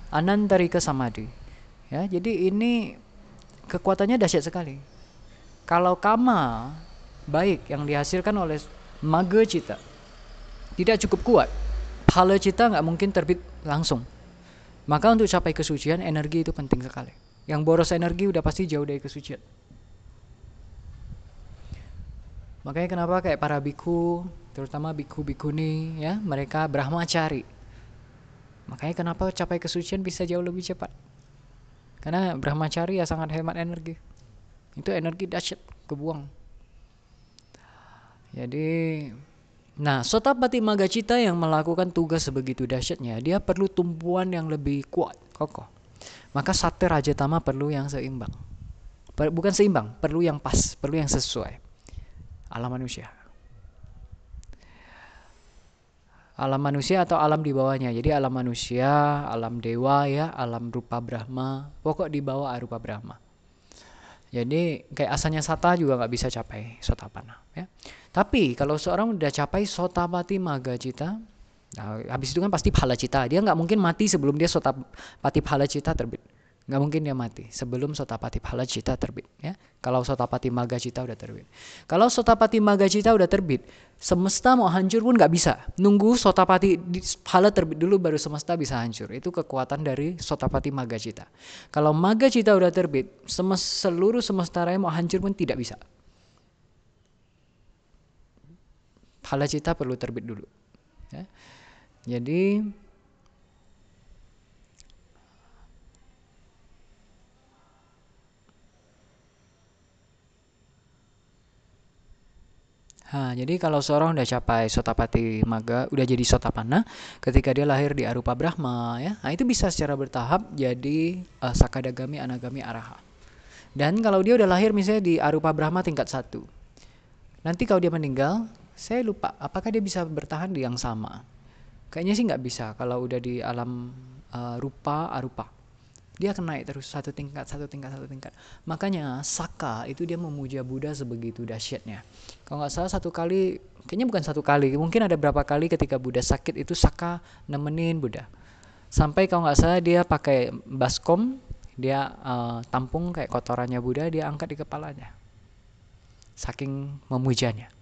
B: Anantarika Samadhi ya. Jadi ini kekuatannya dahsyat sekali. Kalau kama baik yang dihasilkan oleh Maga cita tidak cukup kuat, Phala cita nggak mungkin terbit langsung. Maka untuk capai kesucian, energi itu penting sekali. Yang boros energi udah pasti jauh dari kesucian. Makanya kenapa kayak para biku, terutama biku-bikuni ya, mereka brahmacari. Makanya kenapa capai kesucian bisa jauh lebih cepat. Karena Brahmacharya sangat hemat energi. Itu energi dahsyat kebuang. Jadi, nah, Sotapati Magacita yang melakukan tugas sebegitu dahsyatnya, dia perlu tumpuan yang lebih kuat, kokoh. Maka Sate Rajatama perlu yang seimbang. Bukan seimbang, perlu yang pas, perlu yang sesuai. Alam manusia. Alam manusia atau alam di bawahnya. Jadi alam manusia, alam dewa ya, alam rupa Brahma. Pokok di bawah arupa Brahma. Jadi kayak asalnya Sata juga nggak bisa capai Sotapanna. Ya. Tapi kalau seorang udah capai Sotapati Magacita, nah, habis itu kan pasti Phalacita. Dia nggak mungkin mati sebelum dia Sotapati Phalacita terbit. Nggak mungkin dia mati sebelum Sotapati Phalacita terbit. Ya. Kalau Sotapati Magacita udah terbit. Kalau Sotapati Magacita udah terbit, semesta mau hancur pun nggak bisa. Nunggu Sotapati Phala terbit dulu baru semesta bisa hancur. Itu kekuatan dari Sotapati Magacita. Kalau Magacita udah terbit, seluruh semesta raya mau hancur pun tidak bisa. Phalacita perlu terbit dulu. Ya. Jadi jadi kalau seorang udah capai Sotapati Maga, udah jadi Sotapanna, ketika dia lahir di Arupa Brahma, ya, nah itu bisa secara bertahap jadi Sakadagami, Anagami, Araha. Dan kalau dia udah lahir misalnya di Arupa Brahma tingkat 1, nanti kalau dia meninggal, saya lupa apakah dia bisa bertahan di yang sama. Kayaknya sih nggak bisa kalau udah di alam rupa, arupa. Dia akan naik terus satu tingkat. Makanya Saka itu dia memuja Buddha sebegitu dahsyatnya. Kalau nggak salah satu kali, kayaknya bukan satu kali, mungkin ada berapa kali ketika Buddha sakit itu Saka nemenin Buddha. Sampai kalau nggak salah dia pakai baskom, dia tampung kayak kotorannya Buddha, dia angkat di kepalanya. Saking memujanya.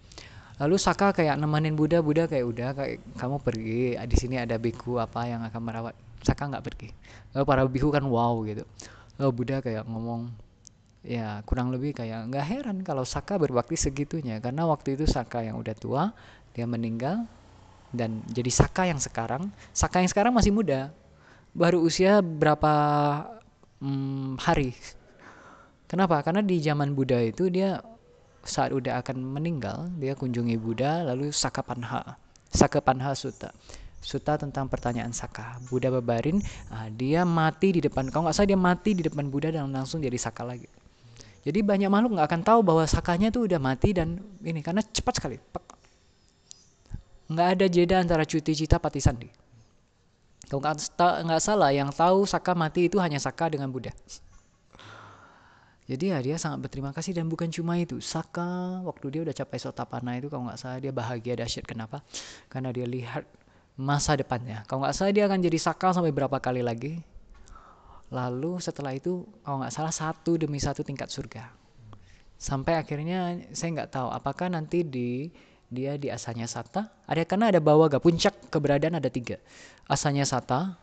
B: Lalu Saka kayak nemenin Buddha kayak udah kayak kamu pergi, di sini ada biku apa yang akan merawat. Saka nggak pergi. Lalu para biku kan wow gitu. Lalu Buddha kayak ngomong, ya kurang lebih kayak nggak heran kalau Saka berbakti segitunya, karena waktu itu Saka yang udah tua, dia meninggal, dan jadi Saka yang sekarang masih muda, baru usia berapa hari. Kenapa? Karena di zaman Buddha itu dia saat udah akan meninggal, dia kunjungi Buddha, lalu Sakapanha Sutta tentang pertanyaan Saka. Buddha babarin, dia mati di depan, kalau nggak salah dia mati di depan Buddha dan langsung jadi Saka lagi. Jadi banyak makhluk nggak akan tahu bahwa Sakanya tuh udah mati dan ini karena cepat sekali. Nggak ada jeda antara cuti cita pati sandi. Kalau nggak salah yang tahu Saka mati itu hanya Saka dengan Buddha. Jadi ya dia sangat berterima kasih, dan bukan cuma itu. Saka waktu dia udah capai Sotapanna itu kalau nggak salah dia bahagia dahsyat. Kenapa? Karena dia lihat masa depannya. Kalau nggak salah dia akan jadi Saka sampai berapa kali lagi. Lalu setelah itu kalau nggak salah 1 demi 1 tingkat surga. Sampai akhirnya saya nggak tahu apakah nanti dia di Asanya Sata. Karena ada Bawaga, puncak keberadaan ada 3. Asanya Sata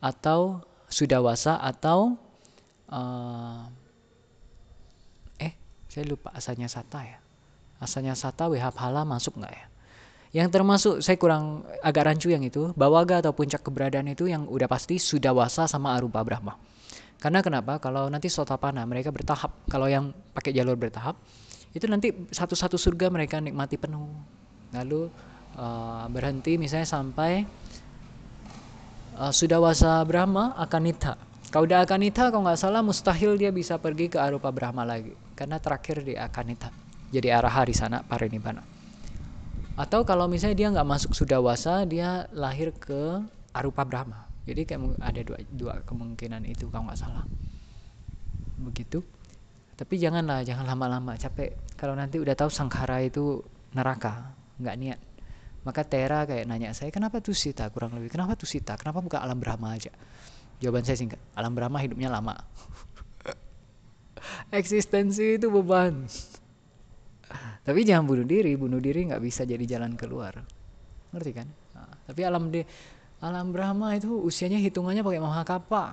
B: atau Sudawasa atau saya lupa Asanya Sata ya. Asanya Sata Wehaphala masuk nggak ya? Yang termasuk saya kurang agak rancu yang itu, Bawaga atau puncak keberadaan itu yang udah pasti Sudawasa sama Arupa Brahma. Karena kenapa? Kalau nanti Sotapanna mereka bertahap. Kalau yang pakai jalur bertahap itu nanti satu-satu surga mereka nikmati penuh. Lalu berhenti misalnya sampai Sudawasa Brahma Akanitha. Kalau udah Akanitha kalau nggak salah mustahil dia bisa pergi ke Arupa Brahma lagi, karena terakhir di Akanitha. Jadi araha di sana parinibbana. Atau kalau misalnya dia nggak masuk Sudawasa, dia lahir ke Arupa Brahma. Jadi kayak ada dua kemungkinan itu kalau nggak salah. Begitu. Tapi jangan lama-lama, capek. Kalau nanti udah tahu Sankhara itu neraka, nggak niat. Maka Tera kayak nanya saya, kenapa tuh Sita kurang lebih? Kenapa tuh Sita? Kenapa bukan alam Brahma aja? Jawaban saya singkat, alam Brahma hidupnya lama. Eksistensi itu beban. Tapi jangan bunuh diri nggak bisa jadi jalan keluar. Ngerti kan? Nah, tapi alam Brahma itu usianya hitungannya pakai Mahakapa.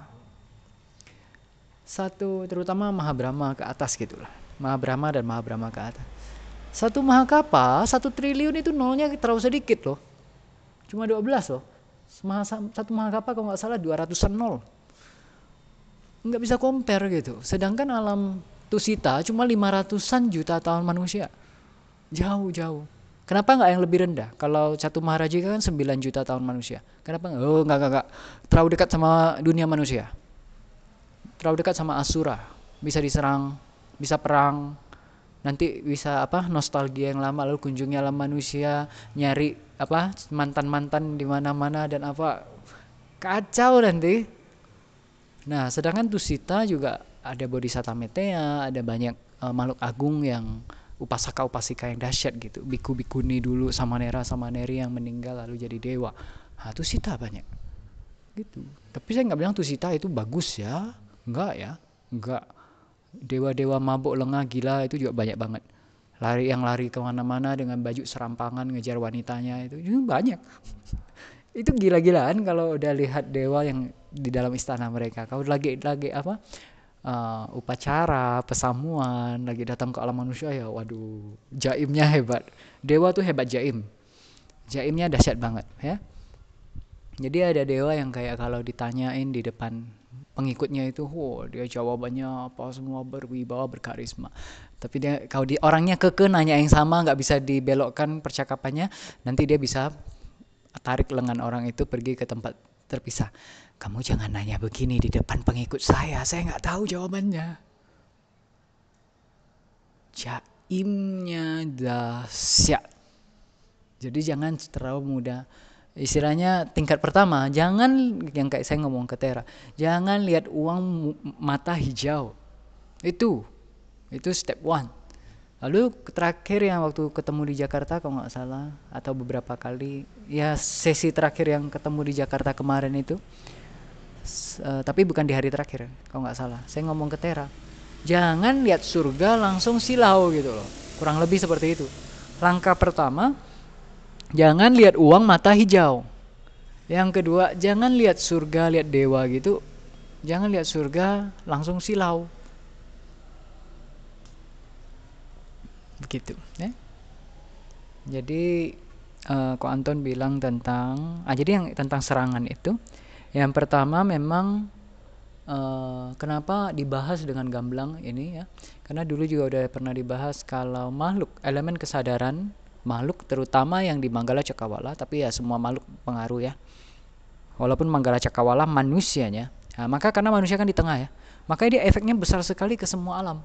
B: Terutama Mahabrahma ke atas gitulah. Mahabrahma dan Mahabrahma ke atas. 1 Mahakapa, 1 triliun itu nolnya terlalu sedikit loh. Cuma 12 loh. Satu Mahakapa kalau nggak salah 200-an nol. Nggak bisa compare gitu. Sedangkan alam Tusita cuma 500-an juta tahun manusia. Jauh-jauh. Kenapa nggak yang lebih rendah? Kalau Catu Maharajika kan 9 juta tahun manusia. Kenapa nggak? Oh, nggak. Terlalu dekat sama dunia manusia. Terlalu dekat sama Asura. Bisa diserang, bisa perang. Nanti bisa apa? Nostalgia yang lama, lalu kunjungi alam manusia, nyari apa? Mantan-mantan di mana-mana dan apa? Kacau nanti. Nah, sedangkan Tusita juga ada Bodhisatta Metea, ada banyak makhluk agung yang upasaka-upasika yang dahsyat gitu. Biku-bikuni dulu, Samanera-samaneri yang meninggal lalu jadi dewa. Nah, Tusita banyak gitu. Tapi saya nggak bilang Tusita itu bagus ya. Enggak ya. Enggak. Dewa-dewa mabuk lengah gila itu juga banyak banget. Lari kemana-mana dengan baju serampangan ngejar wanitanya itu juga banyak. Itu gila-gilaan kalau udah lihat dewa yang di dalam istana mereka. Kalau lagi apa upacara pesamuan lagi datang ke alam manusia ya waduh jaimnya hebat. Dewa tuh hebat jaimnya dahsyat banget ya. Jadi ada dewa yang kayak kalau ditanyain di depan pengikutnya itu, dia jawabannya apa semua berwibawa berkarisma. Tapi dia kalau orangnya nanya yang sama nggak bisa dibelokkan percakapannya, nanti dia bisa tarik lengan orang itu pergi ke tempat terpisah. Kamu jangan nanya begini di depan pengikut saya nggak tahu jawabannya. Jaimnya dahsyat. Jadi jangan terlalu mudah. Istilahnya tingkat pertama, jangan yang kayak saya ngomong ke Tera, jangan lihat uang mata hijau. Itu step one. Lalu terakhir yang waktu ketemu di Jakarta kalau nggak salah, atau beberapa kali, ya sesi terakhir yang ketemu di Jakarta kemarin itu, tapi bukan di hari terakhir kalau nggak salah, saya ngomong ke Tera, jangan lihat surga langsung silau gitu loh, kurang lebih seperti itu. Langkah pertama, jangan lihat uang mata hijau. Yang kedua, jangan lihat surga, lihat dewa gitu, jangan lihat surga langsung silau. Begitu ya. Jadi Ko Anton bilang tentang jadi yang tentang serangan itu, yang pertama memang kenapa dibahas dengan gamblang ini ya, karena dulu juga udah pernah dibahas kalau makhluk elemen kesadaran makhluk terutama yang di Manggala Cakrawala, tapi ya semua makhluk pengaruh ya, walaupun Manggala Cakrawala manusianya, maka karena manusia kan di tengah ya, maka dia efeknya besar sekali ke semua alam,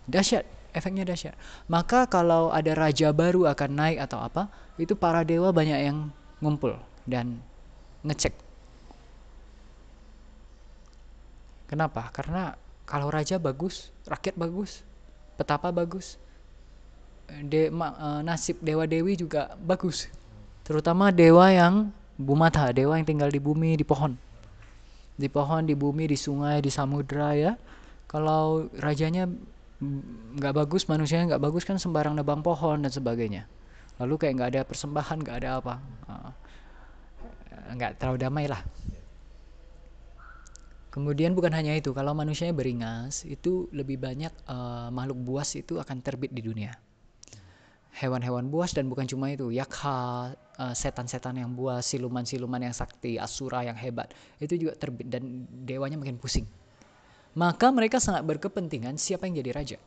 B: dahsyat, efeknya dahsyat. Maka kalau ada raja baru akan naik atau apa, itu para dewa banyak yang ngumpul dan ngecek. Kenapa? Karena kalau raja bagus, rakyat bagus, petapa bagus, nasib dewa dewi juga bagus. Terutama dewa yang bumata, dewa yang tinggal di bumi, di pohon, di bumi, di sungai, di samudra ya. Kalau rajanya nggak bagus, manusianya nggak bagus kan sembarang nebang pohon dan sebagainya. Lalu kayak nggak ada persembahan, nggak ada apa, nggak terlalu damai lah. Kemudian bukan hanya itu, kalau manusianya beringas, itu lebih banyak makhluk buas itu akan terbit di dunia. Hewan-hewan buas, dan bukan cuma itu, yakha, setan-setan yang buas, siluman-siluman yang sakti, asura yang hebat, itu juga terbit dan dewanya makin pusing. Maka mereka sangat berkepentingan siapa yang jadi raja.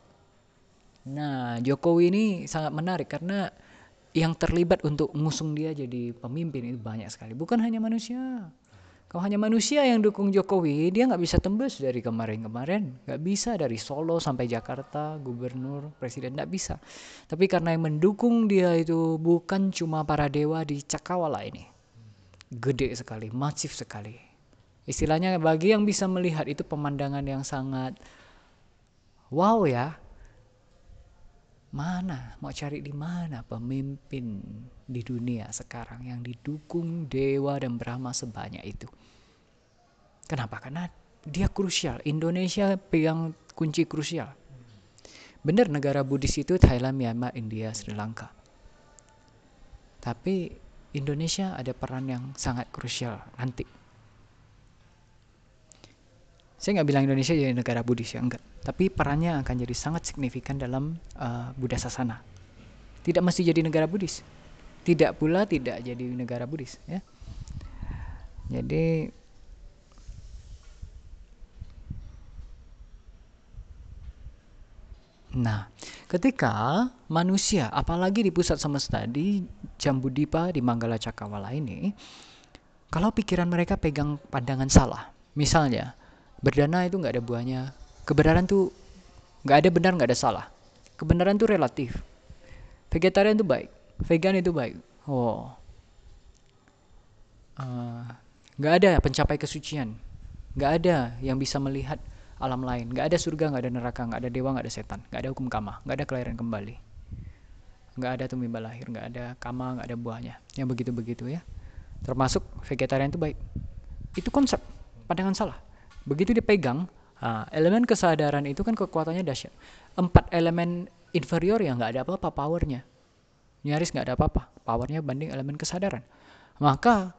B: Nah, Jokowi ini sangat menarik karena yang terlibat untuk ngusung dia jadi pemimpin itu banyak sekali. Bukan hanya manusia. Kalau hanya manusia yang dukung Jokowi, dia nggak bisa tembus dari kemarin-kemarin. Nggak bisa dari Solo sampai Jakarta, gubernur, presiden, nggak bisa. Tapi karena yang mendukung dia itu bukan cuma para dewa di Cakrawala ini. Gede sekali, masif sekali. Istilahnya bagi yang bisa melihat itu pemandangan yang sangat wow ya. Mana, mau cari di mana pemimpin di dunia sekarang yang didukung dewa dan Brahma sebanyak itu? Kenapa? Karena dia krusial. Indonesia pegang kunci krusial. Benar negara Buddhis itu Thailand, Myanmar, India, Sri Lanka. Tapi Indonesia ada peran yang sangat krusial nanti. Saya nggak bilang Indonesia jadi negara Buddhis ya, enggak. Tapi perannya akan jadi sangat signifikan dalam Buddha Sasana. Tidak mesti jadi negara Buddhis. Tidak pula tidak jadi negara Buddhis. Ya. Jadi nah, ketika manusia, apalagi di pusat semesta, di Jambudipa, di Manggala Cakrawala ini, kalau pikiran mereka pegang pandangan salah, misalnya, berdana itu nggak ada buahnya, kebenaran tuh nggak ada benar, nggak ada salah. Kebenaran tuh relatif. Vegetarian itu baik, vegan itu baik. Oh, eh, nggak ada pencapai kesucian, nggak ada yang bisa melihat alam lain, nggak ada surga, nggak ada neraka, nggak ada dewa, nggak ada setan, nggak ada hukum karma, nggak ada kelahiran kembali, nggak ada tumbal lahir, nggak ada karma, nggak ada buahnya, yang begitu-begitu ya. Termasuk vegetarian itu baik. Itu konsep pandangan salah. Begitu dipegang, elemen kesadaran itu kan kekuatannya dahsyat. 4 elemen inferior yang nggak ada apa-apa powernya, nyaris nggak ada apa-apa powernya banding elemen kesadaran. Maka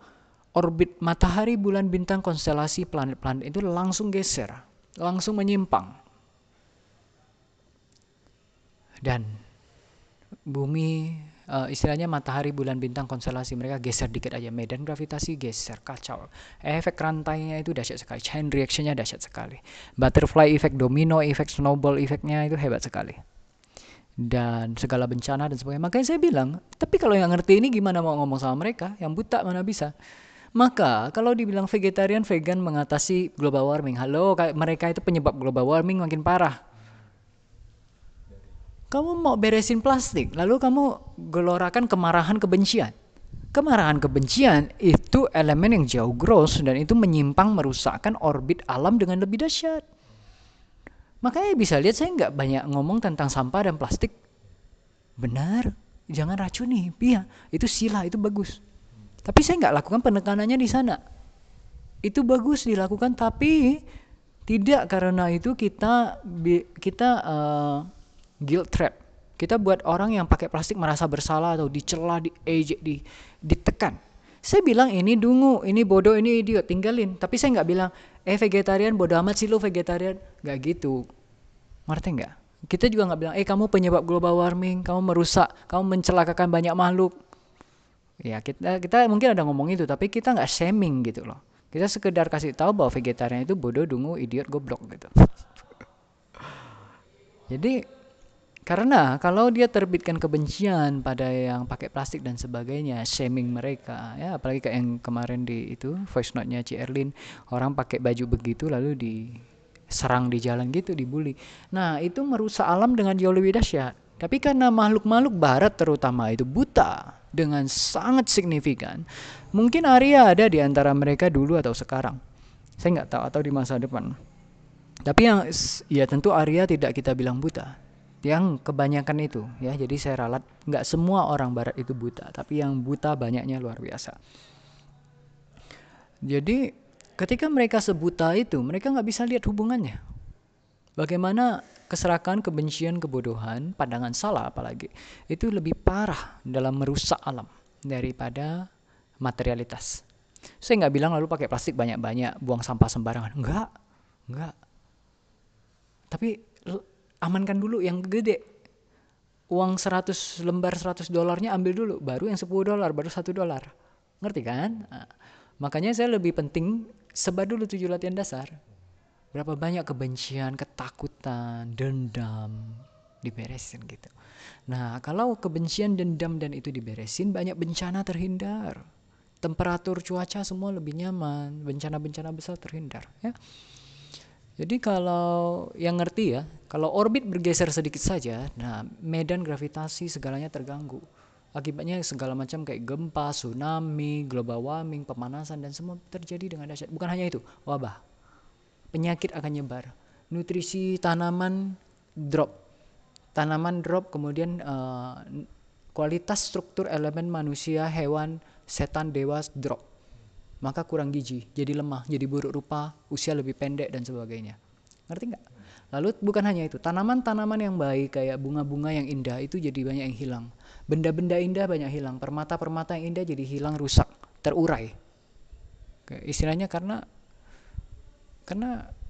B: orbit matahari, bulan, bintang, konstelasi, planet-planet itu langsung geser, langsung menyimpang. Dan bumi, istilahnya matahari, bulan, bintang, konstelasi mereka geser dikit aja, medan gravitasi geser, kacau. Efek rantainya itu dahsyat sekali, chain reactionnya dahsyat sekali. Butterfly effect, domino effect, snowball effectnya itu hebat sekali. Dan segala bencana dan sebagainya. Makanya saya bilang, tapi kalau yang ngerti ini gimana mau ngomong sama mereka? Yang buta mana bisa? Maka kalau dibilang vegetarian, vegan mengatasi global warming, halo, mereka itu penyebab global warming makin parah. Kamu mau beresin plastik, lalu kamu gelorakan kemarahan, kebencian. Kemarahan, kebencian itu elemen yang jauh gross dan itu menyimpang, merusakkan orbit alam dengan lebih dahsyat. Makanya bisa lihat saya nggak banyak ngomong tentang sampah dan plastik. Benar, jangan racuni. Iya, itu sila, itu bagus. Tapi saya nggak lakukan penekanannya di sana. Itu bagus dilakukan, tapi tidak karena itu kita guilt trap. Kita buat orang yang pakai plastik merasa bersalah atau dicela, diejek, ditekan. Saya bilang ini dungu, ini bodoh, ini idiot, tinggalin. Tapi saya nggak bilang, vegetarian bodoh amat sih lo vegetarian. Nggak gitu. Ngerti nggak? Kita juga nggak bilang, kamu penyebab global warming, kamu merusak, kamu mencelakakan banyak makhluk. Ya kita mungkin ada ngomong itu, tapi kita nggak shaming gitu loh. Kita sekedar kasih tahu bahwa vegetarian itu bodoh, dungu, idiot, goblok gitu. Jadi karena kalau dia terbitkan kebencian pada yang pakai plastik dan sebagainya, shaming mereka, ya apalagi kayak yang kemarin di itu voice note-nya Ci Erlin, orang pakai baju begitu lalu diserang di jalan gitu, dibully. Nah, itu merusak alam dengan jauh lebih dahsyat. Tapi karena makhluk-makhluk barat terutama itu buta dengan sangat signifikan, mungkin Arya ada di antara mereka dulu atau sekarang. Saya nggak tahu atau di masa depan. Tapi yang ya tentu Arya tidak kita bilang buta. Yang kebanyakan itu ya, jadi saya ralat nggak semua orang barat itu buta, tapi yang buta banyaknya luar biasa. Jadi ketika mereka sebuta itu, mereka nggak bisa lihat hubungannya. Bagaimana keserakahan, kebencian, kebodohan, pandangan salah apalagi, itu lebih parah dalam merusak alam daripada materialitas. Saya nggak bilang lalu pakai plastik banyak-banyak, buang sampah sembarangan. Enggak. Tapi amankan dulu yang gede. Uang 100 lembar $100 ambil dulu, baru yang $10, baru $1. Ngerti kan? Nah, makanya saya lebih penting sebar dulu 7 latihan dasar. Berapa banyak kebencian, ketakutan, dendam diberesin gitu. Nah, kalau kebencian, dendam dan itu diberesin, banyak bencana terhindar. Temperatur cuaca semua lebih nyaman, bencana-bencana besar terhindar ya. Jadi kalau yang ngerti ya, kalau orbit bergeser sedikit saja, nah medan gravitasi segalanya terganggu. Akibatnya segala macam kayak gempa, tsunami, global warming, pemanasan dan semua terjadi dengan dahsyat. Bukan hanya itu, wabah, penyakit akan nyebar, nutrisi tanaman drop, kemudian kualitas struktur elemen manusia, hewan, setan, dewa drop. Maka kurang gizi, jadi lemah, jadi buruk rupa, usia lebih pendek dan sebagainya. Ngerti nggak? Lalu bukan hanya itu, tanaman-tanaman yang baik kayak bunga-bunga yang indah itu jadi banyak yang hilang. Benda-benda indah banyak hilang, permata-permata yang indah jadi hilang, rusak, terurai. Istilahnya karena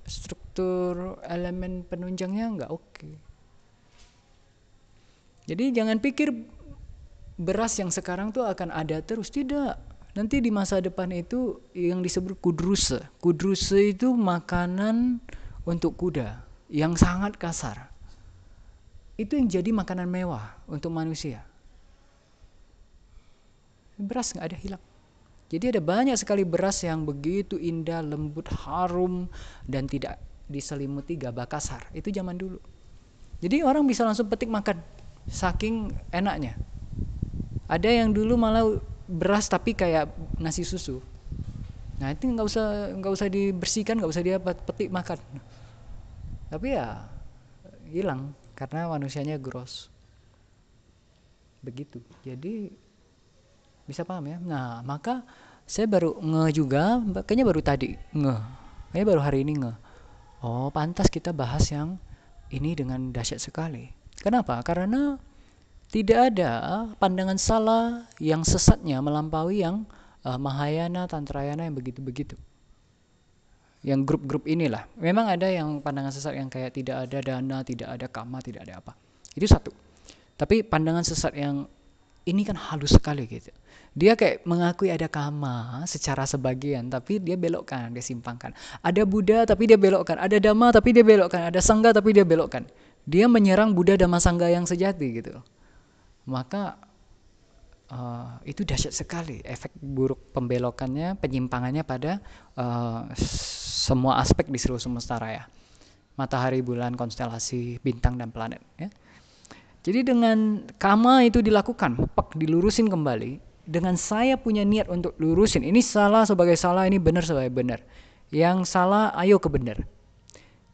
B: struktur elemen penunjangnya nggak oke. Jadi jangan pikir beras yang sekarang tuh akan ada terus, tidak. Nanti di masa depan itu yang disebut kudruse. Kudruse itu makanan untuk kuda yang sangat kasar. Itu yang jadi makanan mewah untuk manusia. Beras nggak ada hilang. Jadi ada banyak sekali beras yang begitu indah, lembut, harum, dan tidak diselimuti gabah kasar. Itu zaman dulu. Jadi orang bisa langsung petik makan, saking enaknya. Ada yang dulu malah beras tapi kayak nasi susu. Nah itu nggak usah dibersihkan, nggak usah dia petik makan. Tapi ya hilang karena manusianya gross. Begitu. Jadi bisa paham ya. Nah maka saya baru juga, kayaknya baru tadi kayaknya baru hari ini oh pantas kita bahas yang ini dengan dahsyat sekali. Kenapa? Karena tidak ada pandangan salah yang sesatnya melampaui yang Mahayana, Tantrayana yang begitu-begitu. Yang grup-grup inilah. Memang ada yang pandangan sesat yang kayak tidak ada dana, tidak ada kama, tidak ada apa. Itu satu. Tapi pandangan sesat yang ini kan halus sekali gitu. Dia kayak mengakui ada kama secara sebagian, tapi dia belokkan, dia simpangkan. Ada Buddha tapi dia belokkan, ada Dhamma tapi dia belokkan, ada Sangha tapi dia belokkan. Dia menyerang Buddha, Dhamma, Sangha yang sejati gitu. Maka itu dahsyat sekali efek buruk pembelokannya, penyimpangannya pada semua aspek di seluruh semesta raya. Matahari, bulan, konstelasi, bintang, dan planet ya. Jadi dengan kama itu dilakukan, dilurusin kembali. Dengan saya punya niat untuk lurusin, ini salah sebagai salah, ini benar sebagai benar. Yang salah, ayo ke benar.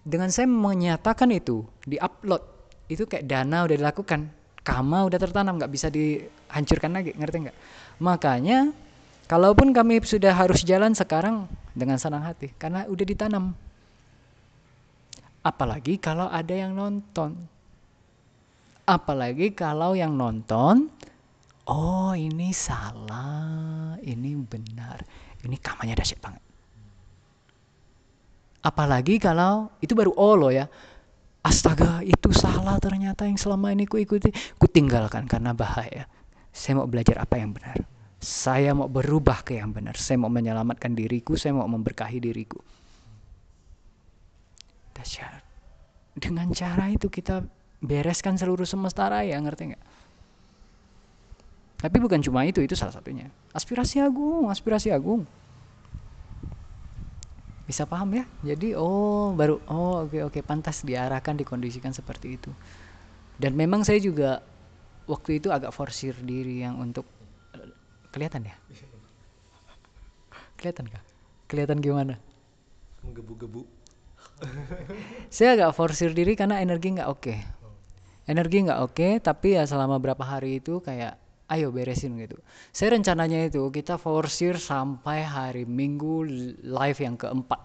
B: Dengan saya menyatakan itu, di-upload, itu kayak dana udah dilakukan. Kama udah tertanam, nggak bisa dihancurkan lagi, ngerti nggak? Makanya, kalaupun kami sudah harus jalan sekarang dengan senang hati, karena udah ditanam. Apalagi kalau ada yang nonton. Apalagi kalau yang nonton, oh ini salah, ini benar, ini kamanya dahsyat banget. Apalagi kalau itu baru loh ya, astaga itu salah ternyata yang selama ini ku ikuti, ku tinggalkan karena bahaya. Saya mau belajar apa yang benar, saya mau berubah ke yang benar, saya mau menyelamatkan diriku, saya mau memberkahi diriku. Dahsyat. Dengan cara itu kita bereskan seluruh semesta raya, ngerti nggak? Tapi bukan cuma itu salah satunya. Aspirasi agung. Bisa paham ya? Jadi oke, pantas diarahkan, dikondisikan seperti itu. Dan memang saya juga waktu itu agak forsir diri yang untuk kelihatan ya? Kelihatan kah? Kelihatan gimana?
A: Menggebu-gebu.
B: Saya agak forsir diri karena energi nggak oke. Energi nggak oke, tapi ya selama berapa hari itu kayak ayo beresin gitu. Saya rencananya itu kita forsir sampai hari Minggu live yang keempat,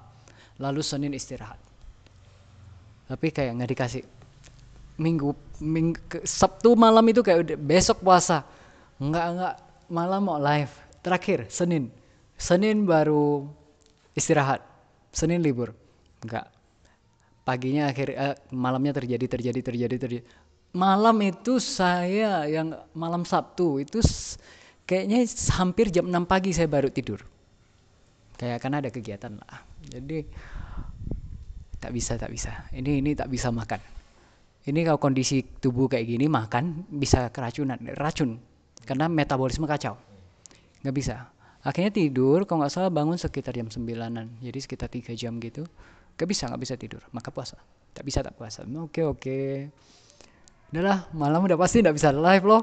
B: lalu Senin istirahat. Tapi kayak nggak dikasih. Minggu Sabtu malam itu kayak udah besok puasa, nggak malam mau live. Terakhir Senin baru istirahat, Senin libur, nggak. Paginya malamnya terjadi. Malam itu saya yang malam Sabtu itu kayaknya hampir jam 6 pagi saya baru tidur. Kayak karena ada kegiatan lah. Jadi tak bisa. Ini tak bisa makan. Ini kalau kondisi tubuh kayak gini makan bisa racun. Karena metabolisme kacau. Nggak bisa. Akhirnya tidur, kalau nggak salah bangun sekitar jam 9-an. Jadi sekitar 3 jam gitu. Nggak bisa tidur. Maka puasa. Tak puasa. Oke. Udahlah, malam udah pasti nggak bisa live loh.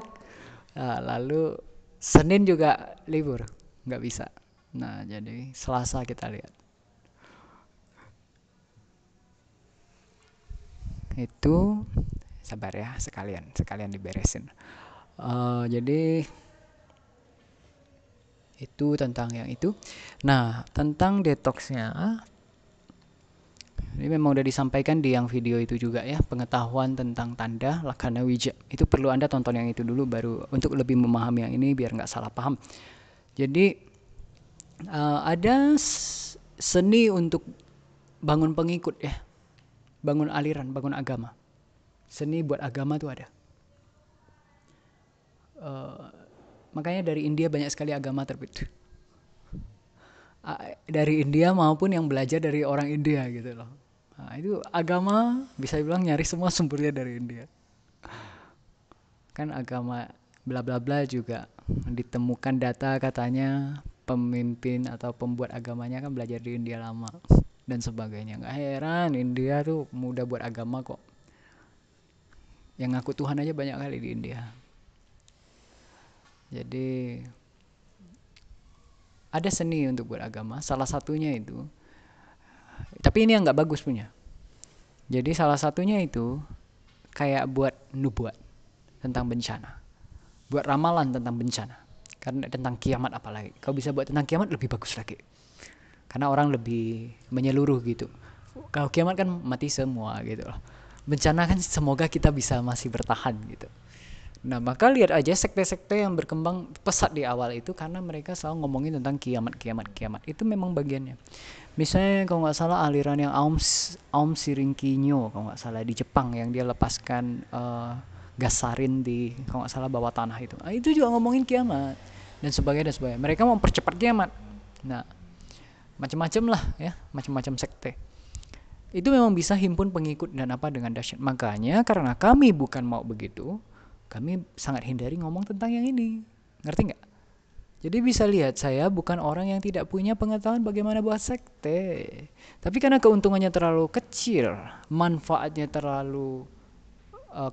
B: Nah, lalu Senin juga libur, nggak bisa. Nah, jadi Selasa kita lihat. Itu sabar ya, sekalian diberesin. Jadi itu tentang yang itu. Nah, tentang detoxnya. Ini memang udah disampaikan di yang video itu juga ya, pengetahuan tentang tanda Lakkhana Wija. Itu perlu Anda tonton yang itu dulu baru untuk lebih memahami yang ini biar nggak salah paham. Jadi ada seni untuk bangun pengikut ya, bangun aliran, bangun agama. Seni buat agama tuh ada. Makanya dari India banyak sekali agama terbit. dari India maupun yang belajar dari orang India gitu loh. Nah, itu agama bisa dibilang nyaris semua sumbernya dari India. Kan agama bla bla bla juga ditemukan data katanya pemimpin atau pembuat agamanya kan belajar di India lama dan sebagainya. Nggak heran India tuh mudah buat agama kok. Yang ngaku Tuhan aja banyak kali di India. Jadi ada seni untuk buat agama. Salah satunya itu, tapi ini yang nggak bagus punya. Jadi salah satunya itu kayak buat nubuat tentang bencana, buat ramalan tentang bencana. Karena tentang kiamat apalagi. Kau bisa buat tentang kiamat lebih bagus lagi. Karena orang lebih menyeluruh gitu. Kalau kiamat kan mati semua gitu loh. Bencana kan semoga kita bisa masih bertahan gitu. Nah, maka lihat aja sekte-sekte yang berkembang pesat di awal itu karena mereka selalu ngomongin tentang kiamat, kiamat, kiamat. Itu memang bagiannya. Misalnya kalau nggak salah aliran yang Aum Shinrikyo kalau nggak salah di Jepang yang dia lepaskan gas sarin di kalau nggak salah bawah tanah itu. Nah, itu juga ngomongin kiamat dan sebagainya dan sebagainya. Mereka mau mempercepat kiamat. Nah, macam-macam lah ya, macam-macam sekte. Itu memang bisa himpun pengikut dan apa dengan dahsyat. Makanya karena kami bukan mau begitu, kami sangat hindari ngomong tentang yang ini. Ngerti nggak? Jadi bisa lihat saya bukan orang yang tidak punya pengetahuan bagaimana buat sekte. Tapi karena keuntungannya terlalu kecil, manfaatnya terlalu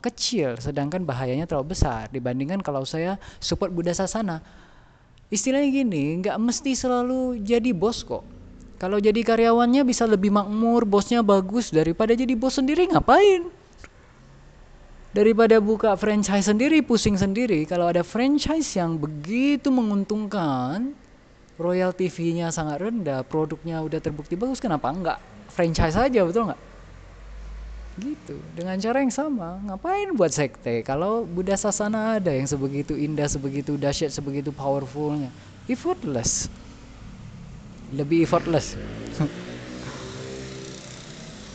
B: kecil, sedangkan bahayanya terlalu besar dibandingkan kalau saya support Buddha Sasana. Istilahnya gini, nggak mesti selalu jadi bos kok. Kalau jadi karyawannya bisa lebih makmur, bosnya bagus daripada jadi bos sendiri ngapain? Daripada buka franchise sendiri, pusing sendiri. Kalau ada franchise yang begitu menguntungkan, royalty fee-nya sangat rendah, produknya udah terbukti bagus, kenapa enggak? Franchise aja, betul nggak? Gitu. Dengan cara yang sama, ngapain buat sekte? Kalau Buddha Sasana ada yang sebegitu indah, sebegitu dahsyat, sebegitu powerfulnya. Effortless. Lebih effortless.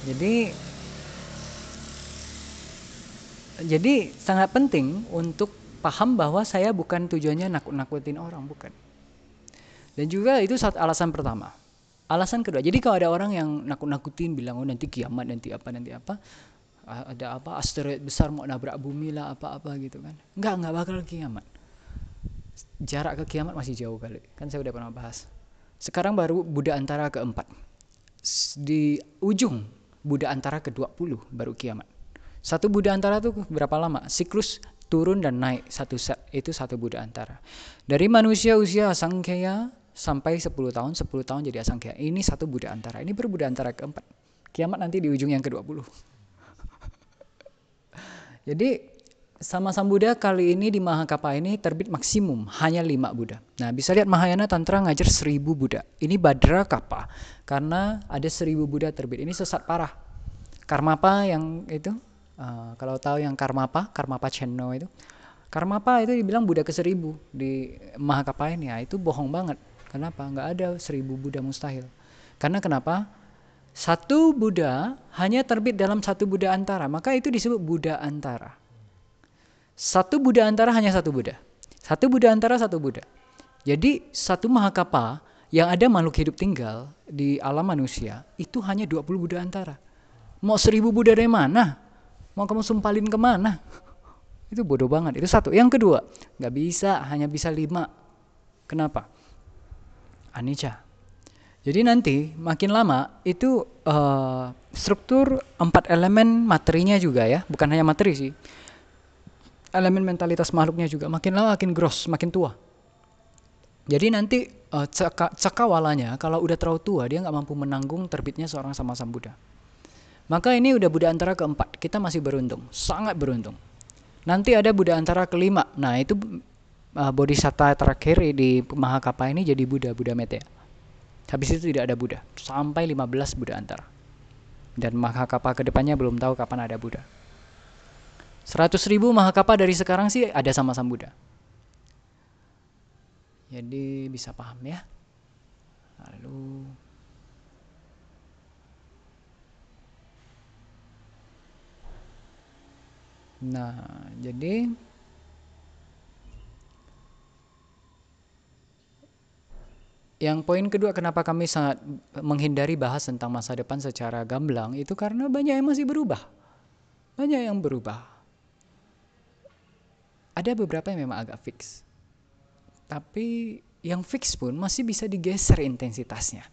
B: Jadi Jadi sangat penting untuk paham bahwa saya bukan tujuannya nakut-nakutin orang, bukan. Dan juga itu alasan pertama. Alasan kedua, jadi kalau ada orang yang nakut-nakutin bilang oh nanti kiamat, nanti apa, ada apa asteroid besar mau nabrak bumi lah apa-apa gitu kan. Enggak bakal kiamat. Jarak ke kiamat masih jauh kali. Kan saya udah pernah bahas. Sekarang baru Buddha Antara keempat. Di ujung Buddha Antara ke-20 baru kiamat. Satu Buddha Antara itu berapa lama? Siklus turun dan naik satu set itu satu Buddha Antara. Dari manusia usia asangkhya sampai 10 tahun, 10 tahun jadi asangkhya. Ini satu Buddha Antara. Ini baru Buddha Antara keempat. Kiamat nanti di ujung yang ke-20. Jadi sama Sang Buddha kali ini di Mahakapa ini terbit maksimum hanya 5 Buddha. Nah bisa lihat Mahayana Tantra ngajar 1000 Buddha. Ini Badra Kappa karena ada 1000 Buddha terbit. Ini sesat parah. Karmapa yang itu kalau tahu yang Karmapa Chenno itu. Karmapa itu dibilang Buddha ke-1000 di Mahakapa ini. Ya, itu bohong banget. Kenapa? Nggak ada 1000 Buddha mustahil. Karena kenapa? Satu Buddha hanya terbit dalam satu Buddha Antara. Maka itu disebut Buddha Antara. Satu Buddha Antara hanya satu Buddha. Satu Buddha Antara satu Buddha. Jadi satu Mahakapa yang ada makhluk hidup tinggal di alam manusia itu hanya 20 Buddha Antara. Mau 1000 Buddha dari mana? Mau kamu sumpalin kemana? Itu bodoh banget. Itu satu. Yang kedua, nggak bisa, hanya bisa 5. Kenapa? Anicca. Jadi nanti makin lama itu struktur 4 elemen materinya juga ya, bukan hanya materi sih. Elemen mentalitas makhluknya juga makin lama makin gross, makin tua. Jadi nanti cakawalanya kalau udah terlalu tua dia nggak mampu menanggung terbitnya seorang sama Sang Buddha. Maka ini udah Buddha Antara keempat, kita masih beruntung, sangat beruntung. Nanti ada Buddha Antara kelima, nah itu Bodhisatta terakhir di Mahakapa ini jadi Buddha Metea. Habis itu tidak ada Buddha, sampai 15 Buddha Antara. Dan Mahakapa kedepannya belum tahu kapan ada Buddha. 100.000 Mahakapa dari sekarang sih ada sama Sang Buddha. Jadi bisa paham ya. Lalu jadi Yang poin kedua kenapa kami sangat menghindari bahas tentang masa depan secara gamblang itu karena banyak yang masih berubah. Banyak yang berubah. Ada beberapa yang memang agak fix. Tapi yang fix pun masih bisa digeser intensitasnya.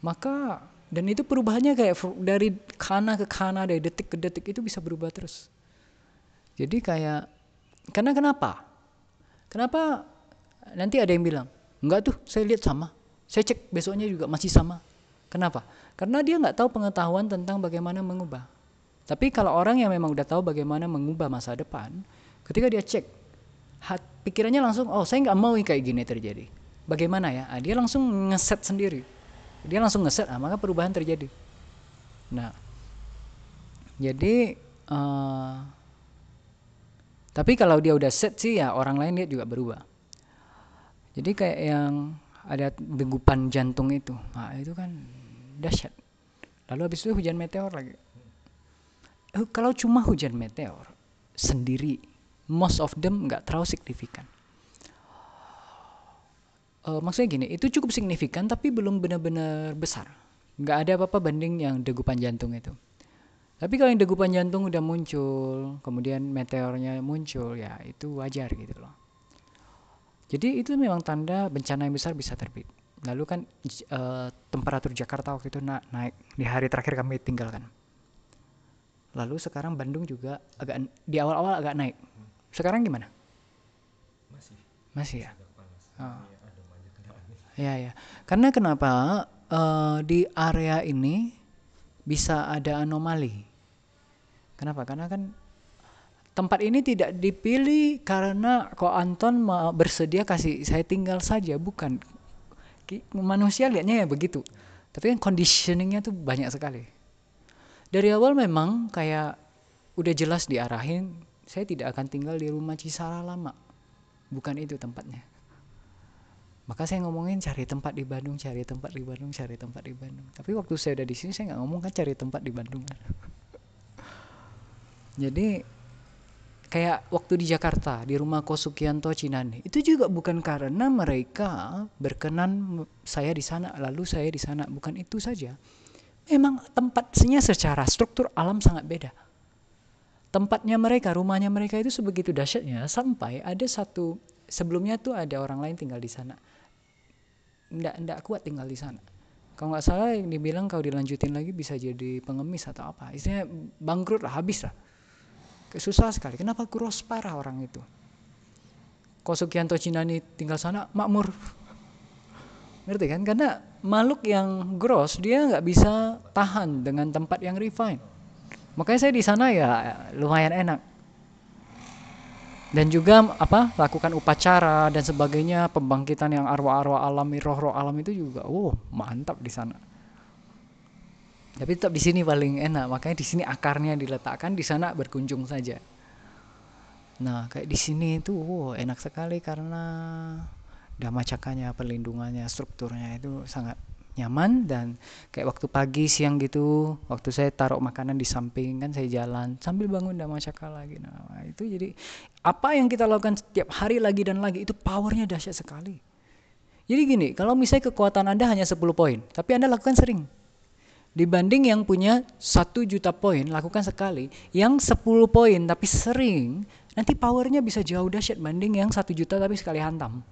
B: Maka dan itu perubahannya kayak dari kana ke kana, dari detik ke detik itu bisa berubah terus. Jadi kayak karena kenapa? Kenapa nanti ada yang bilang, enggak tuh saya lihat sama. Saya cek besoknya juga masih sama. Kenapa? Karena dia nggak tahu pengetahuan tentang bagaimana mengubah. Tapi kalau orang yang memang udah tahu bagaimana mengubah masa depan, ketika dia cek, pikirannya langsung, oh saya nggak mau kayak gini terjadi. Bagaimana ya? Dia langsung ngeset sendiri. Dia langsung ngeset, maka perubahan terjadi. Nah, jadi tapi kalau dia udah set sih ya orang lain lihat juga berubah. Jadi kayak yang ada degupan jantung itu, nah itu kan dahsyat. Lalu habis itu hujan meteor lagi. Kalau cuma hujan meteor sendiri, most of them nggak terlalu signifikan. Maksudnya gini, itu cukup signifikan tapi belum benar-benar besar. Nggak ada apa-apa banding yang degupan jantung itu. Tapi kalau yang degupan jantung udah muncul, kemudian meteornya muncul, ya itu wajar gitu loh. Jadi itu memang tanda bencana yang besar bisa terbit. Lalu kan temperatur Jakarta waktu itu naik di hari terakhir kami tinggalkan. Lalu sekarang Bandung juga agak di awal-awal agak naik. Sekarang gimana? Masih ya. Oh. Ya. Karena kenapa di area ini bisa ada anomali? Kenapa? Karena kan tempat ini tidak dipilih karena kok Anton bersedia kasih saya tinggal saja, bukan. Manusia lihatnya ya begitu. Tapi kan conditioningnya tuh banyak sekali. Dari awal memang kayak udah jelas diarahin, saya tidak akan tinggal di rumah Cisara lama. Bukan itu tempatnya. Maka saya ngomongin cari tempat di Bandung, cari tempat di Bandung, cari tempat di Bandung. Tapi waktu saya udah di sini saya nggak ngomong kan cari tempat di Bandung. Jadi kayak waktu di Jakarta di rumah Ko Sukianto Cinane itu juga bukan karena mereka berkenan saya di sana lalu saya di sana, bukan itu saja. Memang tempatnya secara struktur alam sangat beda. Tempatnya mereka, rumahnya mereka itu sebegitu dahsyatnya sampai ada satu sebelumnya tuh ada orang lain tinggal di sana. Nggak kuat tinggal di sana. Kalau nggak salah yang dibilang kalau dilanjutin lagi bisa jadi pengemis atau apa. Istilahnya bangkrut lah, habis lah. Susah sekali. Kenapa gross parah orang itu? Ko Sukianto Cinani tinggal sana makmur. Ngerti kan? Karena makhluk yang gross dia nggak bisa tahan dengan tempat yang refine. Makanya saya di sana ya lumayan enak. Dan juga lakukan upacara dan sebagainya, pembangkitan yang arwah-arwah alam, roh-roh alam itu juga mantap di sana. Tapi tetap di sini paling enak, makanya di sini akarnya diletakkan, di sana berkunjung saja. Nah, kayak di sini itu enak sekali karena dhamma cakranya, perlindungannya, strukturnya itu sangat nyaman. Dan kayak waktu pagi siang gitu, waktu saya taruh makanan di samping kan saya jalan sambil bangun dhamma cakra lagi. Nah, itu jadi apa yang kita lakukan setiap hari lagi dan lagi itu powernya dahsyat sekali. Jadi gini, kalau misalnya kekuatan Anda hanya 10 poin, tapi Anda lakukan sering. Dibanding yang punya 1 juta poin, lakukan sekali. Yang 10 poin tapi sering, nanti powernya bisa jauh dahsyat banding yang 1 juta tapi sekali hantam.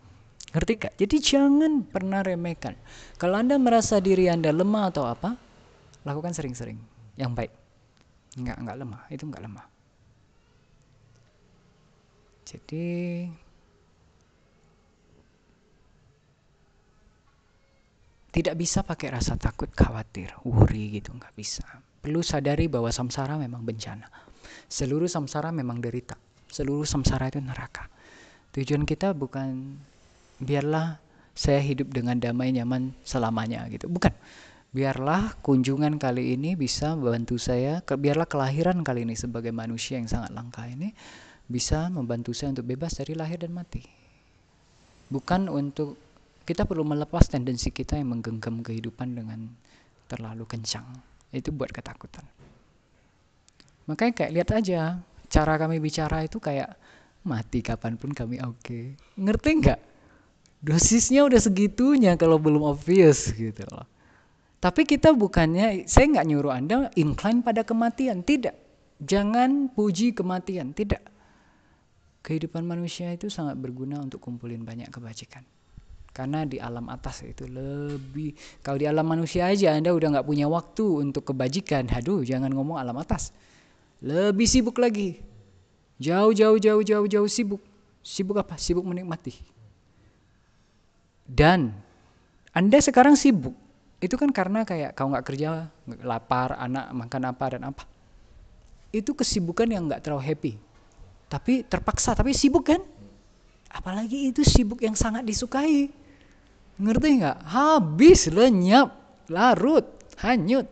B: Ngerti gak? Jadi jangan pernah remehkan. Kalau Anda merasa diri Anda lemah atau apa, lakukan sering-sering. Yang baik. Enggak lemah, itu enggak lemah. Jadi tidak bisa pakai rasa takut, khawatir, worry gitu, nggak bisa. Perlu sadari bahwa samsara memang bencana. Seluruh samsara memang derita. Seluruh samsara itu neraka. Tujuan kita bukan biarlah saya hidup dengan damai nyaman selamanya gitu. Bukan. Biarlah kunjungan kali ini bisa membantu saya, biarlah kelahiran kali ini sebagai manusia yang sangat langka ini bisa membantu saya untuk bebas dari lahir dan mati. Bukan untuk kita perlu melepas tendensi kita yang menggenggam kehidupan dengan terlalu kencang. Itu buat ketakutan. Makanya kayak lihat aja, cara kami bicara itu kayak mati kapanpun kami oke. Ngerti nggak? Dosisnya udah segitunya kalau belum obvious gitu loh. Tapi kita bukannya, saya nggak nyuruh Anda incline pada kematian, tidak. Jangan puji kematian, tidak. Kehidupan manusia itu sangat berguna untuk kumpulin banyak kebajikan. Karena di alam atas itu lebih, kalau di alam manusia aja Anda udah nggak punya waktu untuk kebajikan, aduh jangan ngomong alam atas. Lebih sibuk lagi, jauh sibuk. Sibuk apa? Sibuk menikmati. Dan Anda sekarang sibuk, itu kan karena kayak kau nggak kerja, lapar, anak makan apa dan apa. Itu kesibukan yang nggak terlalu happy. Tapi terpaksa, tapi sibuk kan? Apalagi itu sibuk yang sangat disukai. Ngerti nggak? Habis, lenyap, larut, hanyut.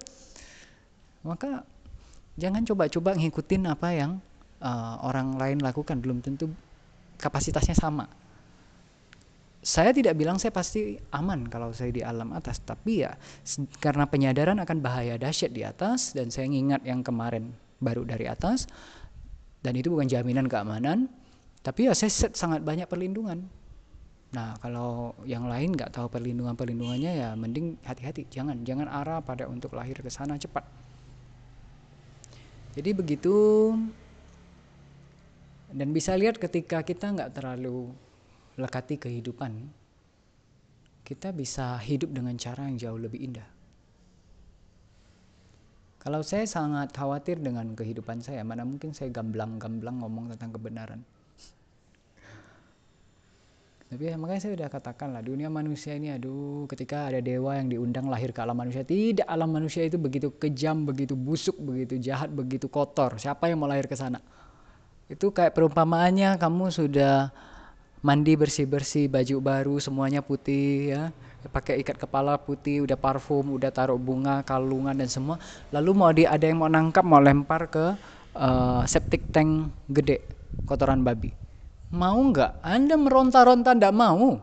B: Maka jangan coba-coba ngikutin apa yang orang lain lakukan. Belum tentu kapasitasnya sama. Saya tidak bilang saya pasti aman kalau saya di alam atas, tapi ya karena penyadaran akan bahaya dahsyat di atas, dan saya ingat yang kemarin baru dari atas, dan itu bukan jaminan keamanan, tapi ya saya set sangat banyak perlindungan. Nah kalau yang lain nggak tahu perlindungannya, ya mending hati-hati, jangan arah pada untuk lahir ke sana cepat. Jadi begitu, dan bisa lihat ketika kita nggak terlalu lekati kehidupan, kita bisa hidup dengan cara yang jauh lebih indah. Kalau saya sangat khawatir dengan kehidupan saya, mana mungkin saya gamblang-gamblang ngomong tentang kebenaran. Tapi ya, makanya saya udah katakan lah, dunia manusia ini aduh, ketika ada dewa yang diundang lahir ke alam manusia, tidak, alam manusia itu begitu kejam, begitu busuk, begitu jahat, begitu kotor. Siapa yang mau lahir ke sana? Itu kayak perumpamaannya kamu sudah mandi bersih-bersih, baju baru, semuanya putih ya, pakai ikat kepala putih, udah parfum, udah taruh bunga, kalungan dan semua. Lalu ada yang mau nangkap, mau lempar ke septic tank gede, kotoran babi. Mau nggak? Anda meronta-ronta nggak mau.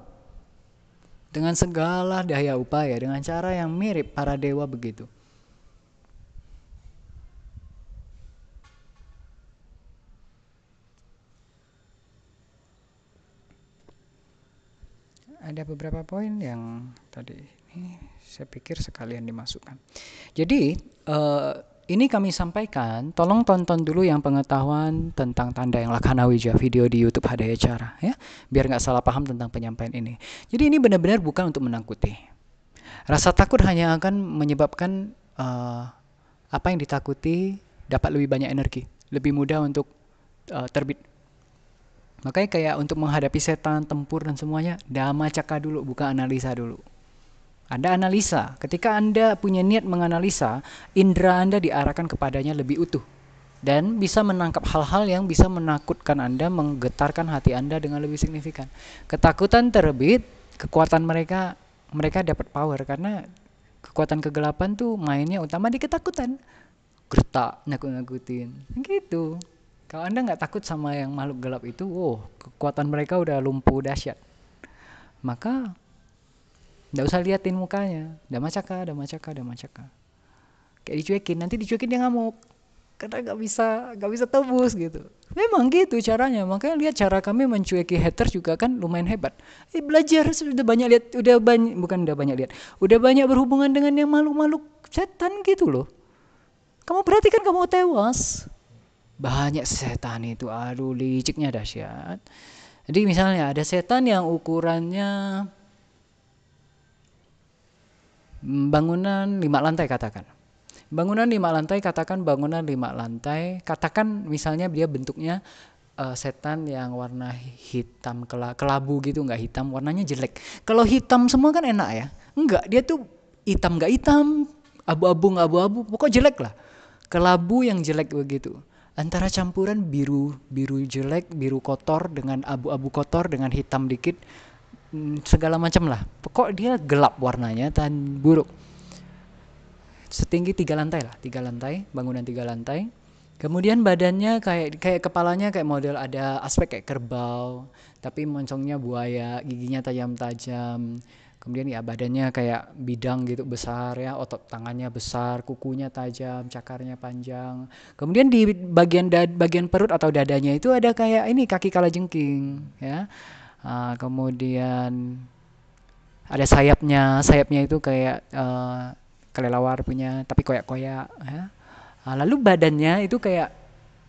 B: Dengan segala daya upaya, dengan cara yang mirip para dewa begitu. Ada beberapa poin yang tadi ini saya pikir sekalian dimasukkan. Jadi ini kami sampaikan, tolong tonton dulu yang pengetahuan tentang tanda yang Lakhanawija, video di YouTube Hadaya Cara ya, biar nggak salah paham tentang penyampaian ini. Jadi ini benar-benar bukan untuk menakuti. Rasa takut hanya akan menyebabkan apa yang ditakuti dapat lebih banyak energi, lebih mudah untuk terbit. Makanya kayak untuk menghadapi setan, tempur dan semuanya, dhamma cakra dulu, bukan analisa dulu. Anda analisa, ketika Anda punya niat menganalisa, indera Anda diarahkan kepadanya lebih utuh, dan bisa menangkap hal-hal yang bisa menakutkan Anda, menggetarkan hati Anda dengan lebih signifikan. Ketakutan terbit, kekuatan mereka dapat power, karena kekuatan kegelapan tuh mainnya utama di ketakutan. Gertak, nakut-nakutin, gitu. Kalau Anda nggak takut sama yang makhluk gelap itu, kekuatan mereka udah lumpuh dahsyat. Maka nggak usah liatin mukanya, dhamma cakra. Kayak dicuekin, nanti dicuekin dia ngamuk, karena nggak bisa tebus gitu. Memang gitu caranya. Makanya lihat cara kami mencueki haters juga kan lumayan hebat. Belajar sudah banyak lihat, udah banyak berhubungan dengan yang makhluk-makhluk setan gitu loh. Kamu perhatikan, kamu tewas. Banyak setan itu, aduh liciknya dahsyat. Jadi misalnya ada setan yang ukurannya bangunan 5 lantai katakan. Bangunan 5 lantai, katakan misalnya dia bentuknya setan yang warna hitam, kelabu gitu, nggak hitam, warnanya jelek. Kalau hitam semua kan enak ya. Enggak, dia tuh hitam nggak hitam, abu-abu nggak abu-abu, pokok jelek lah. Kelabu yang jelek begitu. Antara campuran biru jelek, biru kotor dengan abu-abu kotor dengan hitam dikit, segala macam lah. Pokok dia gelap warnanya dan buruk. Setinggi 3 lantai lah, 3 lantai, bangunan 3 lantai. Kemudian badannya kayak kepalanya kayak model ada aspek kayak kerbau, tapi moncongnya buaya, giginya tajam-tajam. Kemudian ya badannya kayak bidang gitu besar ya, otot tangannya besar, kukunya tajam, cakarnya panjang. Kemudian di bagian perut atau dadanya itu ada kayak ini kaki kalajengking ya. Kemudian Ada sayapnya, sayapnya itu kayak kelelawar punya, tapi koyak-koyak. Ya. Lalu badannya itu kayak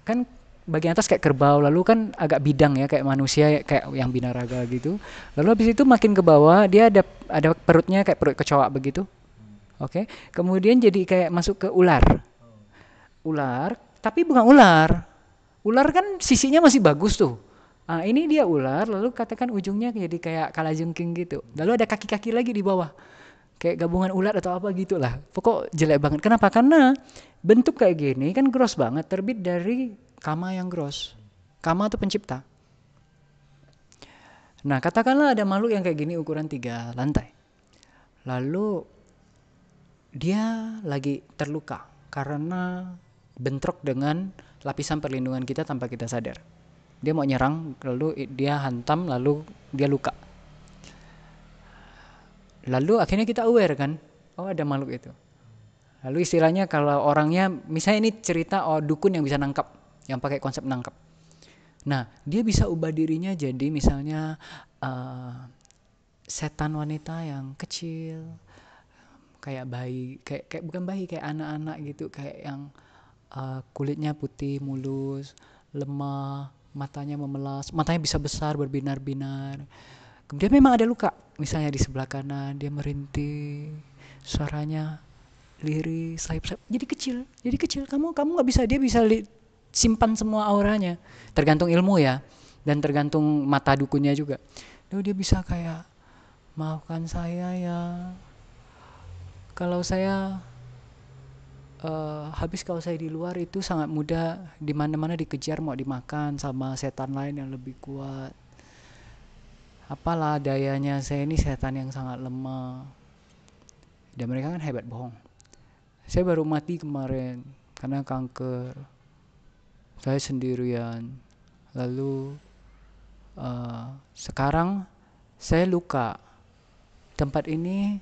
B: kan bagian atas kayak kerbau, lalu kan agak bidang ya kayak manusia kayak yang binaraga gitu. Lalu habis itu makin ke bawah dia ada perutnya kayak perut kecoa begitu. Oke. Kemudian jadi kayak masuk ke ular. Ular, tapi bukan ular. Ular kan sisinya masih bagus tuh. Ini dia ular, lalu katakan ujungnya jadi kayak kalajengking gitu. Lalu ada kaki-kaki lagi di bawah. Kayak gabungan ulat atau apa gitulah. Pokok jelek banget. Kenapa? Karena bentuk kayak gini kan gross banget, terbit dari kama yang gross. Kama itu pencipta. Nah, katakanlah ada makhluk yang kayak gini ukuran 3 lantai. Lalu dia lagi terluka karena bentrok dengan lapisan perlindungan kita tanpa kita sadar. Dia mau nyerang, lalu dia hantam, lalu dia luka. Lalu akhirnya kita aware kan, oh ada makhluk itu. Lalu istilahnya kalau orangnya, misalnya ini cerita dukun yang bisa nangkap, yang pakai konsep nangkap. Nah, dia bisa ubah dirinya jadi misalnya setan wanita yang kecil, kayak bayi, kayak bukan bayi, kayak anak-anak gitu, kayak yang kulitnya putih, mulus, lemah, matanya memelas, matanya bisa besar berbinar-binar. Kemudian memang ada luka, misalnya di sebelah kanan dia merintih, suaranya lirih, sayap-sayap, jadi kecil. Kamu nggak bisa, dia bisa simpan semua auranya, tergantung ilmu ya, dan tergantung mata dukunnya juga. Lalu dia bisa kayak, maafkan saya ya, kalau saya habis kalau saya di luar itu sangat mudah di mana-mana dikejar, mau dimakan sama setan lain yang lebih kuat. Apalah dayanya, saya ini setan yang sangat lemah. Dan mereka kan hebat bohong. Saya baru mati kemarin karena kanker. Saya sendirian. Lalu sekarang saya luka. Tempat ini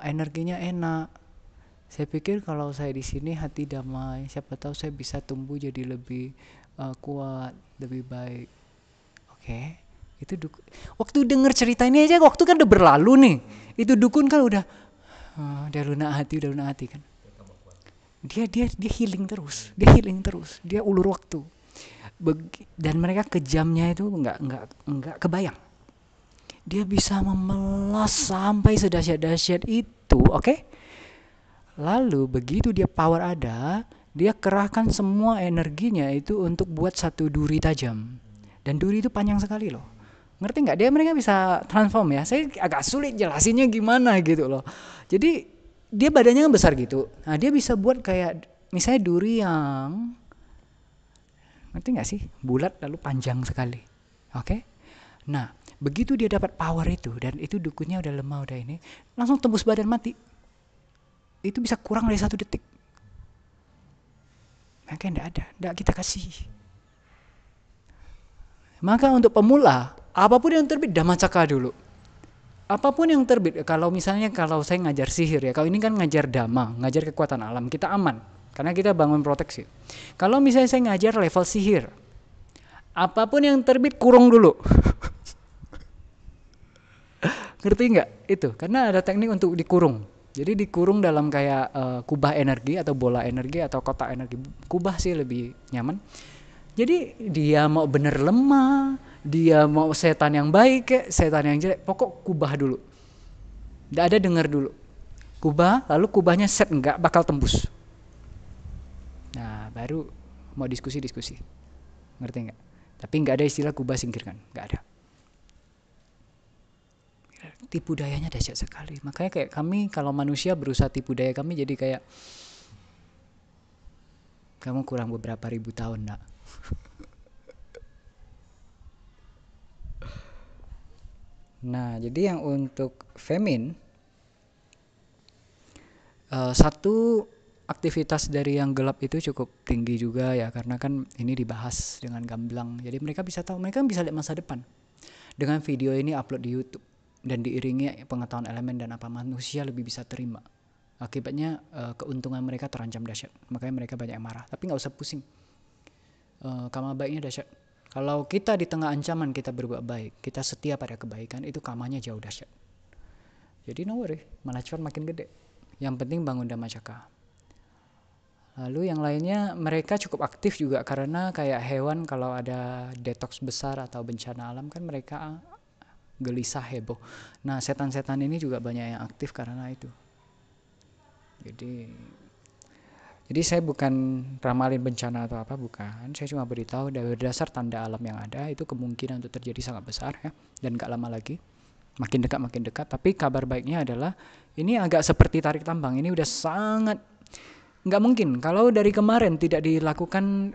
B: energinya enak. Saya pikir kalau saya di sini hati damai, siapa tahu saya bisa tumbuh jadi lebih kuat, lebih baik. Oke. Itu waktu denger cerita ini aja, waktu kan udah berlalu nih. Itu dukun kan udah lunak hati kan. Dia healing terus, dia ulur waktu. Dan mereka kejamnya itu nggak kebayang. Dia bisa memelas sampai sedahsyat-dahsyat itu, oke? Lalu begitu dia power ada, dia kerahkan semua energinya itu untuk buat satu duri tajam. Dan duri itu panjang sekali loh. Ngerti nggak? Mereka bisa transform ya. Saya agak sulit jelasinnya gimana gitu loh. Jadi dia badannya kan besar gitu. Nah dia bisa buat kayak misalnya duri yang, ngerti nggak sih? Bulat lalu panjang sekali. Oke? Nah begitu dia dapat power itu dan itu dukunnya udah lemah udah ini, langsung tembus badan mati. Itu bisa kurang dari 1 detik. Makanya enggak kita kasih. Maka untuk pemula, apapun yang terbit Dhammacakka dulu. Apapun yang terbit, kalau misalnya kalau saya ngajar sihir ya, kalau ini kan ngajar dhamma, ngajar kekuatan alam, kita aman. Karena kita bangun proteksi. Kalau misalnya saya ngajar level sihir, apapun yang terbit kurung dulu. Ngerti nggak? Itu, karena ada teknik untuk dikurung. Jadi dikurung dalam kayak kubah energi atau bola energi atau kotak energi. Kubah sih lebih nyaman. Jadi dia mau bener lemah, dia mau setan yang baik kayak setan yang jelek, pokok kubah dulu. Nggak ada denger dulu. Kubah, lalu kubahnya set nggak bakal tembus. Nah baru mau diskusi. Ngerti nggak? Tapi nggak ada istilah kubah singkirkan, nggak ada. Tipu dayanya dahsyat sekali. Makanya kayak kami kalau manusia berusaha tipu daya kami jadi kayak, kamu kurang beberapa ribu tahun nak. Nah jadi yang untuk femin, satu aktivitas dari yang gelap itu cukup tinggi juga ya, karena kan ini dibahas dengan gamblang. Jadi mereka bisa tahu, mereka bisa lihat masa depan. Dengan video ini upload di YouTube dan diiringi pengetahuan elemen dan apa manusia lebih bisa terima. Akibatnya keuntungan mereka terancam dahsyat. Makanya mereka banyak yang marah. Tapi nggak usah pusing. Karma baiknya dahsyat. Kalau kita di tengah ancaman kita berbuat baik, kita setia pada kebaikan, itu karmanya jauh dahsyat. Jadi no worry, malah cuan makin gede. Yang penting bangun Dhammacakka. Lalu yang lainnya mereka cukup aktif juga karena kayak hewan kalau ada detox besar atau bencana alam kan mereka gelisah, heboh. Nah setan-setan ini juga banyak yang aktif karena itu. Jadi saya bukan ramalin bencana atau apa, bukan. Saya cuma beritahu dari dasar tanda alam yang ada itu kemungkinan untuk terjadi sangat besar ya, dan gak lama lagi. Makin dekat. Tapi kabar baiknya adalah ini agak seperti tarik tambang. Ini udah sangat nggak mungkin kalau dari kemarin tidak dilakukan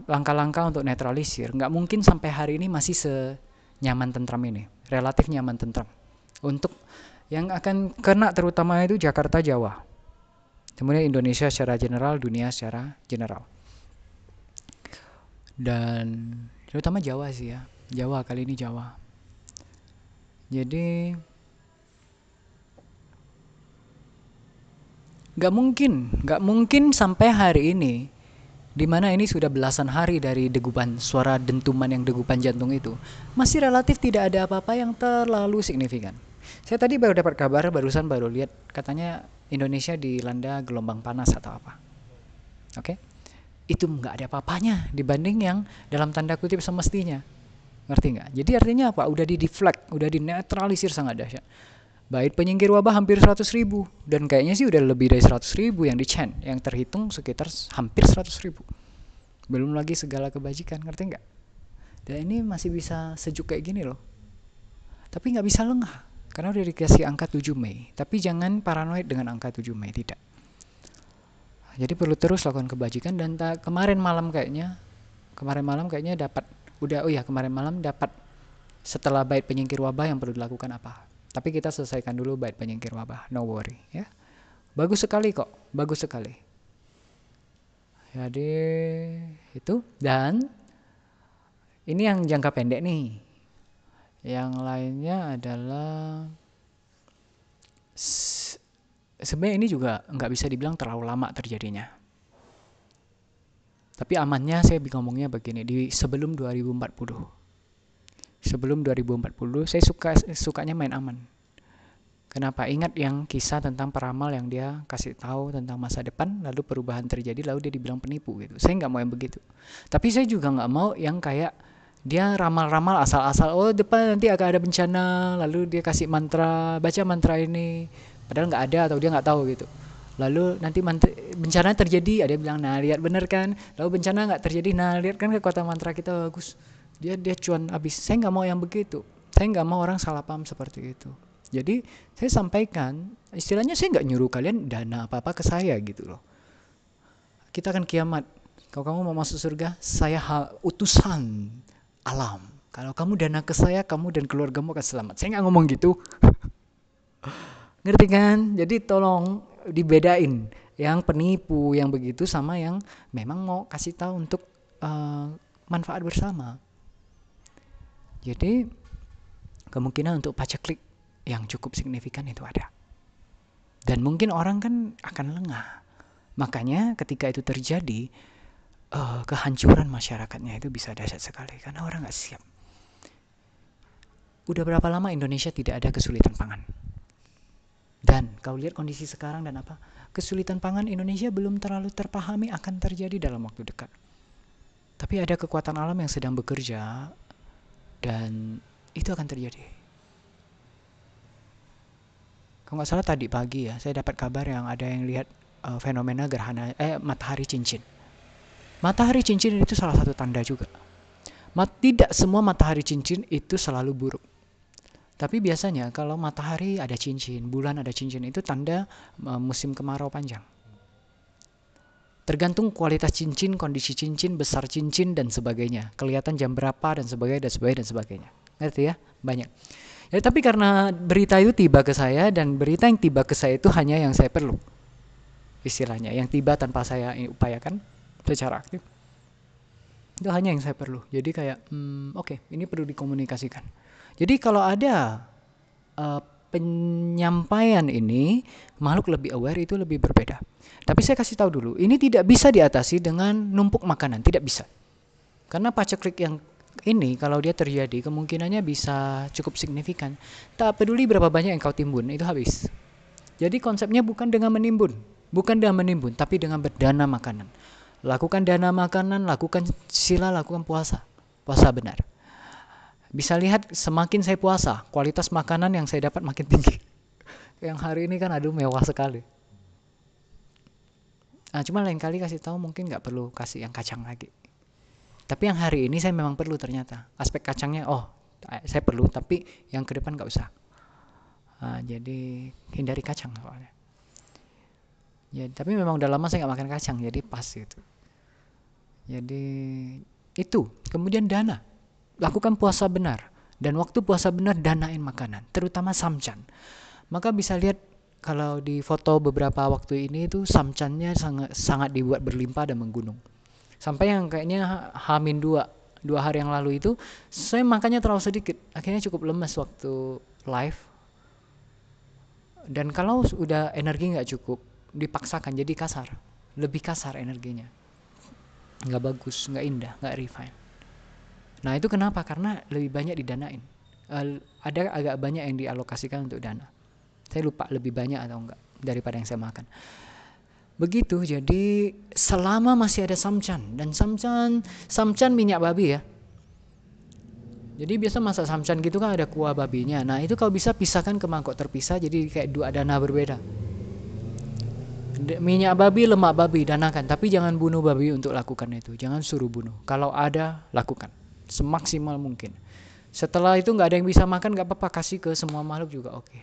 B: langkah-langkah untuk netralisir, nggak mungkin sampai hari ini masih senyaman tentram ini, relatif nyaman tentram. Untuk yang akan kena terutama itu Jakarta, Jawa, kemudian Indonesia secara general, dunia secara general, dan terutama Jawa sih ya, Jawa kali ini Jawa. Jadi Gak mungkin sampai hari ini, dimana ini sudah belasan hari dari degupan, suara dentuman yang degupan jantung itu, masih relatif tidak ada apa-apa yang terlalu signifikan. Saya tadi baru dapat kabar, barusan baru lihat, katanya Indonesia dilanda gelombang panas atau apa. Oke? Itu nggak ada apa-apanya dibanding yang dalam tanda kutip semestinya. Ngerti nggak? Jadi artinya apa? Udah di-deflect, udah dinetralisir sangat dahsyat. Bait penyingkir wabah hampir 100.000, dan kayaknya sih udah lebih dari 100.000 yang di-chain, yang terhitung sekitar hampir 100.000. Belum lagi segala kebajikan, ngerti nggak? Dan ini masih bisa sejuk kayak gini loh. Tapi nggak bisa lengah, karena udah dikasih angka 7 Mei. Tapi jangan paranoid dengan angka 7 Mei, tidak. Jadi perlu terus lakukan kebajikan, dan kemarin malam kayaknya dapat, kemarin malam dapat setelah bait penyingkir wabah yang perlu dilakukan apa. Tapi kita selesaikan dulu bait penyingkir wabah, no worry ya. Bagus sekali kok, bagus sekali. Jadi itu, dan ini yang jangka pendek nih. Yang lainnya adalah sebenarnya ini juga nggak bisa dibilang terlalu lama terjadinya. Tapi amannya saya ngomongnya begini, di sebelum 2040. Sebelum 2040 saya sukanya main aman. Kenapa? Ingat yang kisah tentang peramal yang dia kasih tahu tentang masa depan, lalu perubahan terjadi, lalu dia dibilang penipu gitu. Saya nggak mau yang begitu. Tapi saya juga nggak mau yang kayak dia ramal-ramal asal-asal, oh depan nanti akan ada bencana, lalu dia kasih mantra, baca mantra ini, padahal nggak ada atau dia nggak tahu gitu. Lalu nanti bencana terjadi, ada yang bilang, nah lihat bener kan, lalu bencana nggak terjadi, nah lihat kan kekuatan mantra kita bagus. Dia cuan habis. Saya nggak mau yang begitu. Saya nggak mau orang salah paham seperti itu. Jadi saya sampaikan, istilahnya saya nggak nyuruh kalian dana apa-apa ke saya gitu loh. Kita akan kiamat. Kalau kamu mau masuk surga, saya utusan alam. Kalau kamu dana ke saya, kamu dan keluargamu akan selamat. Saya nggak ngomong gitu. Ngerti kan? Jadi tolong dibedain yang penipu, yang begitu, sama yang memang mau kasih tahu untuk manfaat bersama. Jadi kemungkinan untuk paceklik yang cukup signifikan itu ada. Dan mungkin orang kan akan lengah. Makanya ketika itu terjadi, kehancuran masyarakatnya itu bisa dahsyat sekali. Karena orang gak siap. Udah berapa lama Indonesia tidak ada kesulitan pangan? Dan kau lihat kondisi sekarang dan apa? Kesulitan pangan Indonesia belum terlalu terpahami akan terjadi dalam waktu dekat. Tapi ada kekuatan alam yang sedang bekerja, dan itu akan terjadi. Kalau nggak salah tadi pagi ya, saya dapat kabar yang ada yang lihat fenomena gerhana matahari cincin. Matahari cincin itu salah satu tanda juga. Tidak semua matahari cincin itu selalu buruk. Tapi biasanya kalau matahari ada cincin, bulan ada cincin, itu tanda musim kemarau panjang. Tergantung kualitas cincin, kondisi cincin, besar cincin, dan sebagainya. Kelihatan jam berapa, dan sebagainya. Ngerti ya? Banyak. Ya, tapi karena berita itu tiba ke saya, dan berita yang tiba ke saya itu hanya yang saya perlu. Istilahnya, yang tiba tanpa saya upayakan secara aktif. Itu hanya yang saya perlu. Jadi kayak, oke, ini perlu dikomunikasikan. Jadi kalau ada penyampaian ini, makhluk lebih aware itu lebih berbeda. Tapi saya kasih tahu dulu, ini tidak bisa diatasi dengan numpuk makanan, tidak bisa. Karena paceklik yang ini kalau dia terjadi kemungkinannya bisa cukup signifikan. Tak peduli berapa banyak yang kau timbun, itu habis. Jadi konsepnya bukan dengan menimbun, tapi dengan berdana makanan. Lakukan dana makanan, lakukan sila, lakukan puasa. Puasa benar. Bisa lihat semakin saya puasa, kualitas makanan yang saya dapat makin tinggi. Yang hari ini kan aduh mewah sekali. Cuma lain kali kasih tahu mungkin nggak perlu kasih yang kacang lagi. Tapi yang hari ini saya memang perlu ternyata. Aspek kacangnya, saya perlu, tapi yang ke depan nggak usah. Jadi hindari kacang soalnya. Ya, tapi memang udah lama saya nggak makan kacang, jadi pas gitu. Jadi itu. Kemudian dana. Lakukan puasa benar. Dan waktu puasa benar danain makanan, terutama samcan. Maka bisa lihat kalau di foto beberapa waktu ini itu samcannya sangat dibuat berlimpah dan menggunung. Sampai yang kayaknya H-2 hari yang lalu itu saya makannya terlalu sedikit, akhirnya cukup lemes waktu live. Dan kalau udah energi nggak cukup, dipaksakan jadi kasar, lebih kasar energinya, nggak bagus, nggak indah, nggak refine. Nah itu kenapa? Karena lebih banyak didanain. Ada agak banyak yang dialokasikan untuk dana. Saya lupa lebih banyak atau enggak daripada yang saya makan. Begitu, jadi selama masih ada samcan, dan samcan minyak babi ya. Jadi biasa masak samcan gitu kan ada kuah babinya. Nah itu kalau bisa pisahkan ke mangkok terpisah, jadi kayak dua dana berbeda. Minyak babi, lemak babi, danakan. Tapi jangan bunuh babi untuk lakukan itu. Jangan suruh bunuh. Kalau ada, lakukan semaksimal mungkin. Setelah itu nggak ada yang bisa makan, nggak apa-apa, kasih ke semua makhluk juga oke.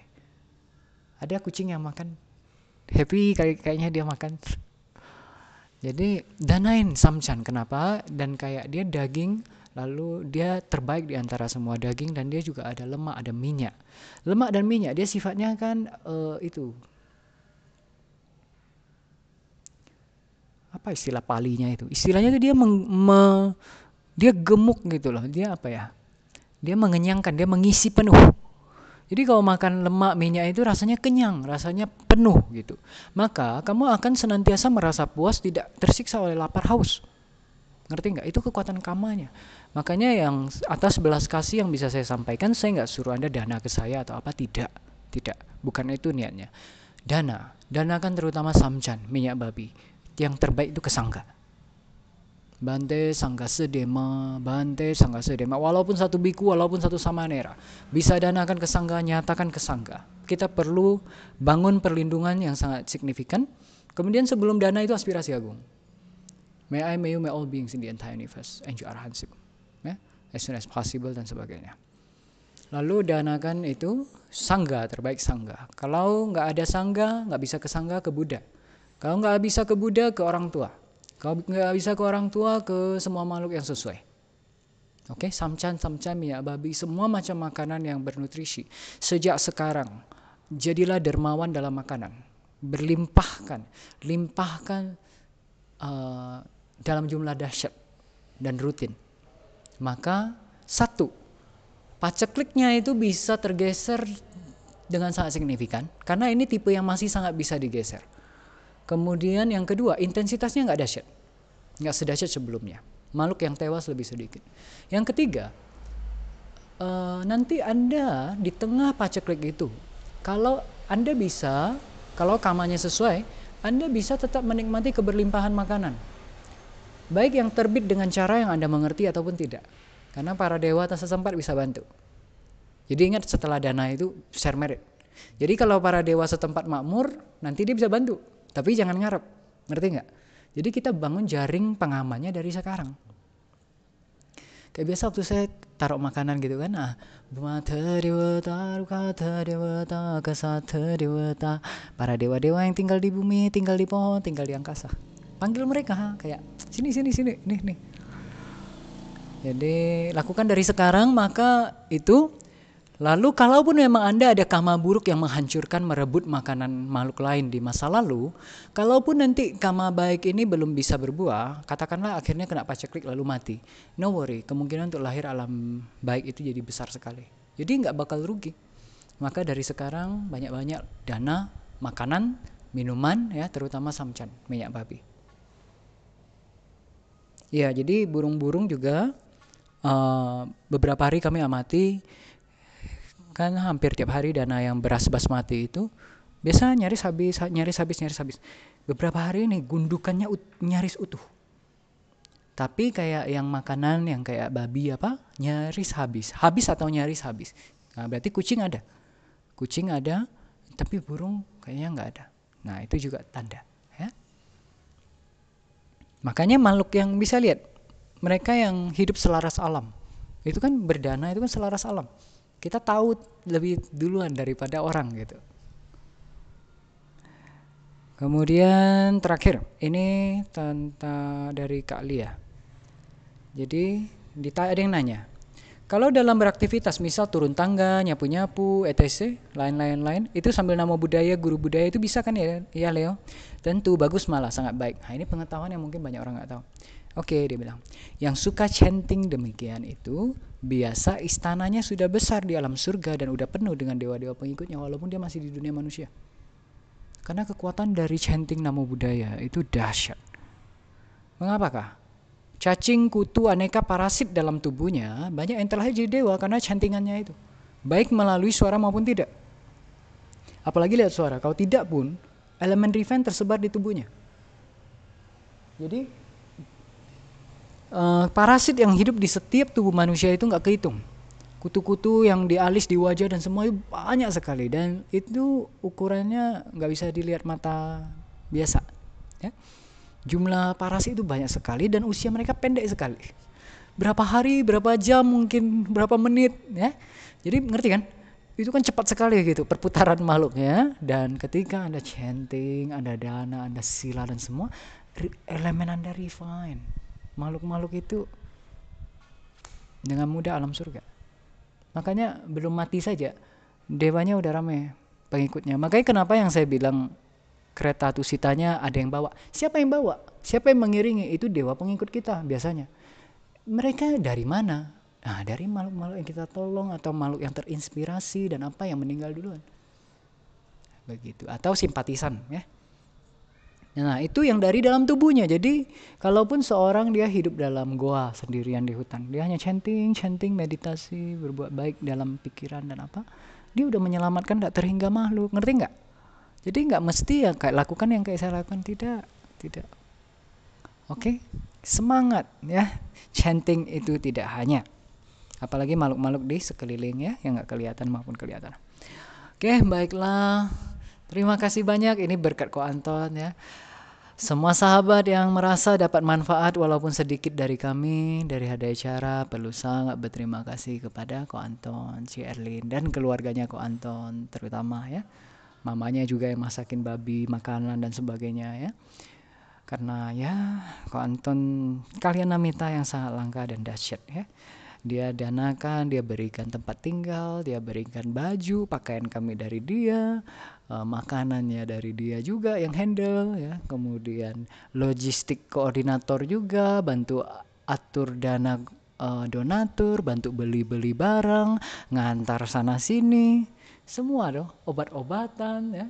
B: Ada kucing yang makan, happy kayaknya dia makan. Jadi danain samcan. Kenapa? Dan kayak dia daging, lalu dia terbaik di antara semua daging, dan dia juga ada lemak, ada minyak. Lemak dan minyak dia sifatnya kan itu apa istilah palinya itu? Istilahnya itu dia dia gemuk gitu loh. Dia apa ya? Dia mengenyangkan, dia mengisi penuh. Jadi kalau makan lemak minyak itu rasanya kenyang, rasanya penuh gitu. Maka kamu akan senantiasa merasa puas, tidak tersiksa oleh lapar haus. Ngerti nggak? Itu kekuatan kamanya. Makanya yang atas belas kasih yang bisa saya sampaikan, saya nggak suruh Anda dana ke saya atau apa, tidak. Tidak, bukan itu niatnya. Danakan terutama samcan, minyak babi. Yang terbaik itu ke sangga. Bante sangga sedema, walaupun satu biku, walaupun satu samanera, bisa danakan ke sangga, nyatakan ke sangga. Kita perlu bangun perlindungan yang sangat signifikan. Kemudian sebelum dana itu aspirasi agung. May I, may you, may all beings in the entire universe enjoy arhansip, as soon as possible dan sebagainya. Lalu danakan itu sangga, terbaik sangga. Kalau nggak ada sangga, nggak bisa ke sangga, ke Buddha. Kalau nggak bisa ke Buddha, ke orang tua. Kalau nggak bisa ke orang tua, ke semua makhluk yang sesuai. Oke, samcan, minyak babi, semua macam makanan yang bernutrisi. Sejak sekarang, jadilah dermawan dalam makanan. Limpahkan dalam jumlah dahsyat dan rutin. Maka satu, pacekliknya itu bisa tergeser dengan sangat signifikan, karena ini tipe yang masih sangat bisa digeser. Kemudian yang kedua, intensitasnya nggak dahsyat, nggak sedahsyat sebelumnya. Makhluk yang tewas lebih sedikit. Yang ketiga, nanti Anda di tengah paceklik itu, kalau Anda bisa, kalau kamanya sesuai, Anda bisa tetap menikmati keberlimpahan makanan. Baik yang terbit dengan cara yang Anda mengerti ataupun tidak. Karena para dewa tak sesempat bisa bantu. Jadi ingat, setelah dana itu share merit. Jadi kalau para dewa setempat makmur, nanti dia bisa bantu. Tapi jangan ngarep, ngerti nggak? Jadi kita bangun jaring pengamannya dari sekarang. Kayak biasa waktu saya taruh makanan gitu kan, Mata dewata, rukata dewata, kasata dewata, para dewa-dewa yang tinggal di bumi, tinggal di pohon, tinggal di angkasa. Panggil mereka, kayak sini, nih. Jadi lakukan dari sekarang, maka itu. Lalu kalaupun memang Anda ada karma buruk yang menghancurkan, merebut makanan makhluk lain di masa lalu, kalaupun nanti karma baik ini belum bisa berbuah, katakanlah akhirnya kena paceklik lalu mati, no worry, kemungkinan untuk lahir alam baik itu jadi besar sekali. Jadi nggak bakal rugi. Maka dari sekarang banyak-banyak dana, makanan, minuman, ya terutama samcan, minyak babi. Ya, jadi burung-burung juga beberapa hari kami amati, kan hampir tiap hari dana yang beras basmati itu biasa nyaris habis, nyaris habis, nyaris habis. Beberapa hari ini gundukannya nyaris utuh. Tapi kayak yang makanan yang kayak babi apa, nyaris habis. Habis atau nyaris habis. Nah, berarti kucing ada, tapi burung kayaknya nggak ada. Nah, itu juga tanda, ya. Makanya makhluk yang bisa lihat, mereka yang hidup selaras alam, itu kan berdana, itu kan selaras alam. Kita tahu lebih duluan daripada orang gitu. Kemudian terakhir, ini tentang dari Kak Lia. Jadi ada yang nanya, kalau dalam beraktivitas, misal turun tangga, nyapu-nyapu, etc., lain-lain, itu sambil nama budaya, guru budaya itu bisa kan ya, ya Leo? Tentu, bagus malah, sangat baik. Nah, ini pengetahuan yang mungkin banyak orang nggak tahu. Oke, dia bilang, yang suka chanting demikian itu, biasa istananya sudah besar di alam surga dan udah penuh dengan dewa-dewa pengikutnya, walaupun dia masih di dunia manusia. Karena kekuatan dari chanting nama budaya itu dahsyat. Mengapakah? Cacing, kutu, aneka parasit dalam tubuhnya banyak yang terlahir jadi dewa karena chantingannya itu. Baik melalui suara maupun tidak. Apalagi lihat suara, kalau tidak pun elemen Riven tersebar di tubuhnya. Jadi parasit yang hidup di setiap tubuh manusia itu nggak kehitung. Kutu-kutu yang di alis, di wajah dan semua itu banyak sekali, dan itu ukurannya nggak bisa dilihat mata biasa. Ya. Jumlah parasit itu banyak sekali dan usia mereka pendek sekali. Berapa hari, berapa jam, mungkin berapa menit, ya. Jadi ngerti kan? Itu kan cepat sekali gitu perputaran makhluknya. Dan ketika Anda chanting, Anda dana, Anda sila dan semua, elemen Anda refine. Makhluk-makhluk itu dengan mudah alam surga. Makanya belum mati saja, dewanya udah ramai pengikutnya. Makanya kenapa yang saya bilang kereta tusitanya ada yang bawa. Siapa yang bawa? Siapa yang mengiringi? Itu dewa pengikut kita biasanya. Mereka dari mana? Nah, dari makhluk-makhluk yang kita tolong atau makhluk yang terinspirasi dan apa yang meninggal duluan. Begitu. Atau simpatisan, ya. Nah, itu yang dari dalam tubuhnya. Jadi, kalaupun seorang dia hidup dalam goa sendirian di hutan, dia hanya chanting, meditasi, berbuat baik dalam pikiran dan apa, dia udah menyelamatkan tak terhingga makhluk. Ngerti nggak? Jadi nggak mesti ya kayak lakukan yang kayak saya lakukan, tidak. Oke, semangat ya. Chanting itu tidak hanya, apalagi makhluk-makhluk di sekeliling ya, yang nggak kelihatan maupun kelihatan. Oke, baiklah. Terima kasih banyak. Ini berkat Ko Anton ya. Semua sahabat yang merasa dapat manfaat walaupun sedikit dari kami, dari Hadai Cara, perlu sangat berterima kasih kepada Ko Anton, Ci Erlin, dan keluarganya Ko Anton terutama ya. Mamanya juga yang masakin babi, makanan dan sebagainya ya. Karena ya Ko Anton kalian namita yang sangat langka dan dahsyat ya. Dia danakan, dia berikan tempat tinggal, dia berikan baju, pakaian kami dari dia, makanannya dari dia juga yang handle ya. Kemudian logistik koordinator juga, bantu atur dana donatur, bantu beli-beli barang, ngantar sana sini. Semua dong, obat-obatan ya.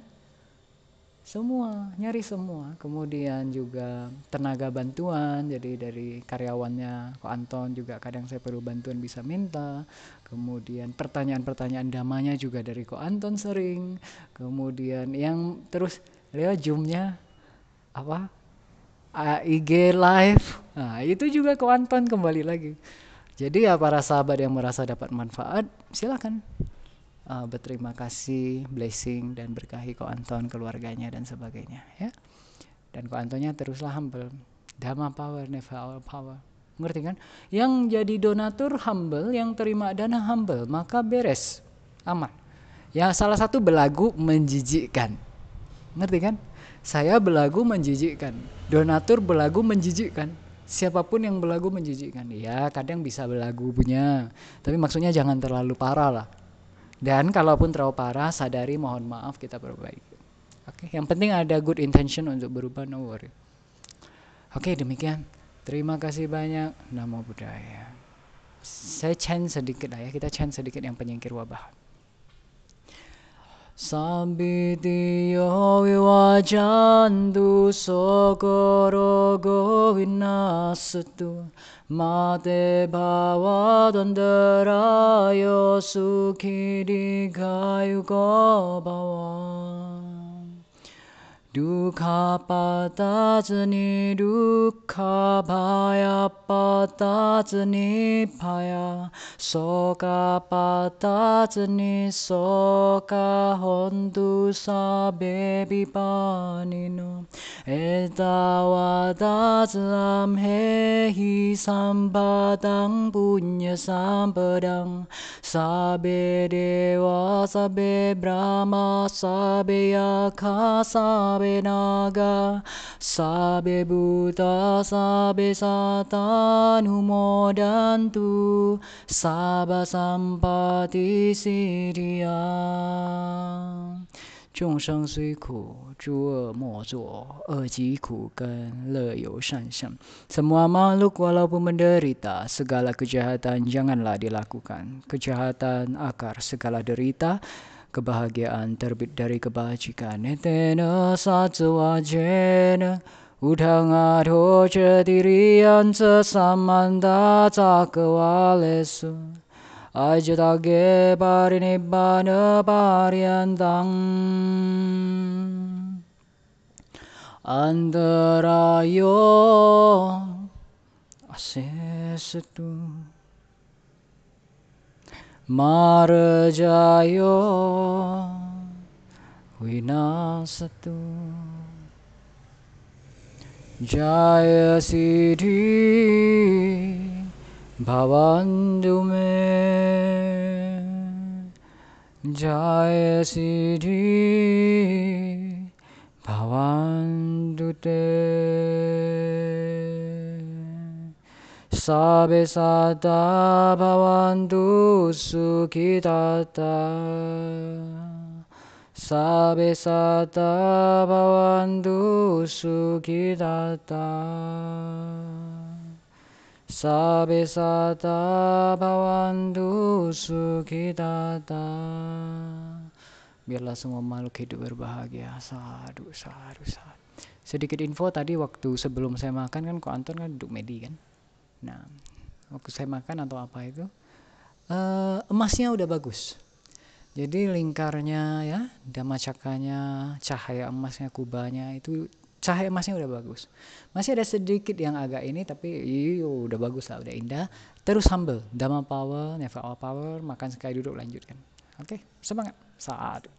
B: Semua, nyari semua. Kemudian juga tenaga bantuan, jadi dari karyawannya Ko Anton juga kadang saya perlu bantuan bisa minta. Kemudian pertanyaan-pertanyaan damanya juga dari Ko Anton sering. Kemudian yang terus lihat Zoom-nya apa? IG live. Nah, itu juga Ko Anton kembali lagi. Jadi ya para sahabat yang merasa dapat manfaat, silakan berterima kasih, blessing dan berkahi Ko Anton, keluarganya dan sebagainya ya. Dan Ko Antonnya teruslah humble. Dhamma power, never our power. Ngerti kan? Yang jadi donatur humble, yang terima dana humble, maka beres, aman. Ya salah satu belagu menjijikkan. Ngerti kan? Saya belagu menjijikkan, donatur belagu menjijikkan. Siapapun yang belagu menjijikkan, ya kadang bisa belagu punya, tapi maksudnya jangan terlalu parah lah. Dan kalaupun terlalu parah, sadari, mohon maaf, kita perbaiki. Oke, yang penting ada good intention untuk berubah, no worry. Oke, demikian. Terima kasih banyak. Namo Buddhaya. Saya chant sedikit lah ya, kita chant sedikit yang penyingkir wabah. Sambitiyo vivajantu sokoro govinastu mate bhavadandarayo sukhi dikhayu bhava. Dukkha patacani dukkha bhaya patacani bhaya soka patacani soka hontu sabbe vipanino etawatacam hehi sampadang punya sampadang sabbe dewa sabbe brahma sabbe yakha sabbe naga sabbe buddha sabbe satanumodantu sabba sampati siddhya. 众生虽苦，诸恶莫作，恶极苦根，乐有善相. Semua makhluk walaupun menderita, segala kejahatan janganlah dilakukan. Kejahatan akar segala derita, kebahagiaan terbit dari kebajikan. Etena satsvajena udhangadho cetiriyan sesamanta cakvalesu ajatage parinibbana paryantang antarayo asestu marajayo vinasatu jaya siddhi bhavantu me jaya siddhi bhavantu te sabbe satta bhavantu sukhitata sabbe satta bhavantu sukhitata sabbe satta bhavantu sukhitata. Biarlah semua makhluk hidup berbahagia. Sadu, sadu, sadu. Sedikit info tadi waktu sebelum saya makan kan Ko Anton kan duduk medi kan. Nah, waktu saya makan atau apa itu emasnya udah bagus. Jadi lingkarnya ya, dhamacakanya, cahaya emasnya, kubanya itu cahaya emasnya udah bagus. Masih ada sedikit yang agak ini tapi udah bagus lah, udah indah. Terus humble, Dhamma power, never all power, makan sekali duduk lanjutkan. Oke, semangat. Saat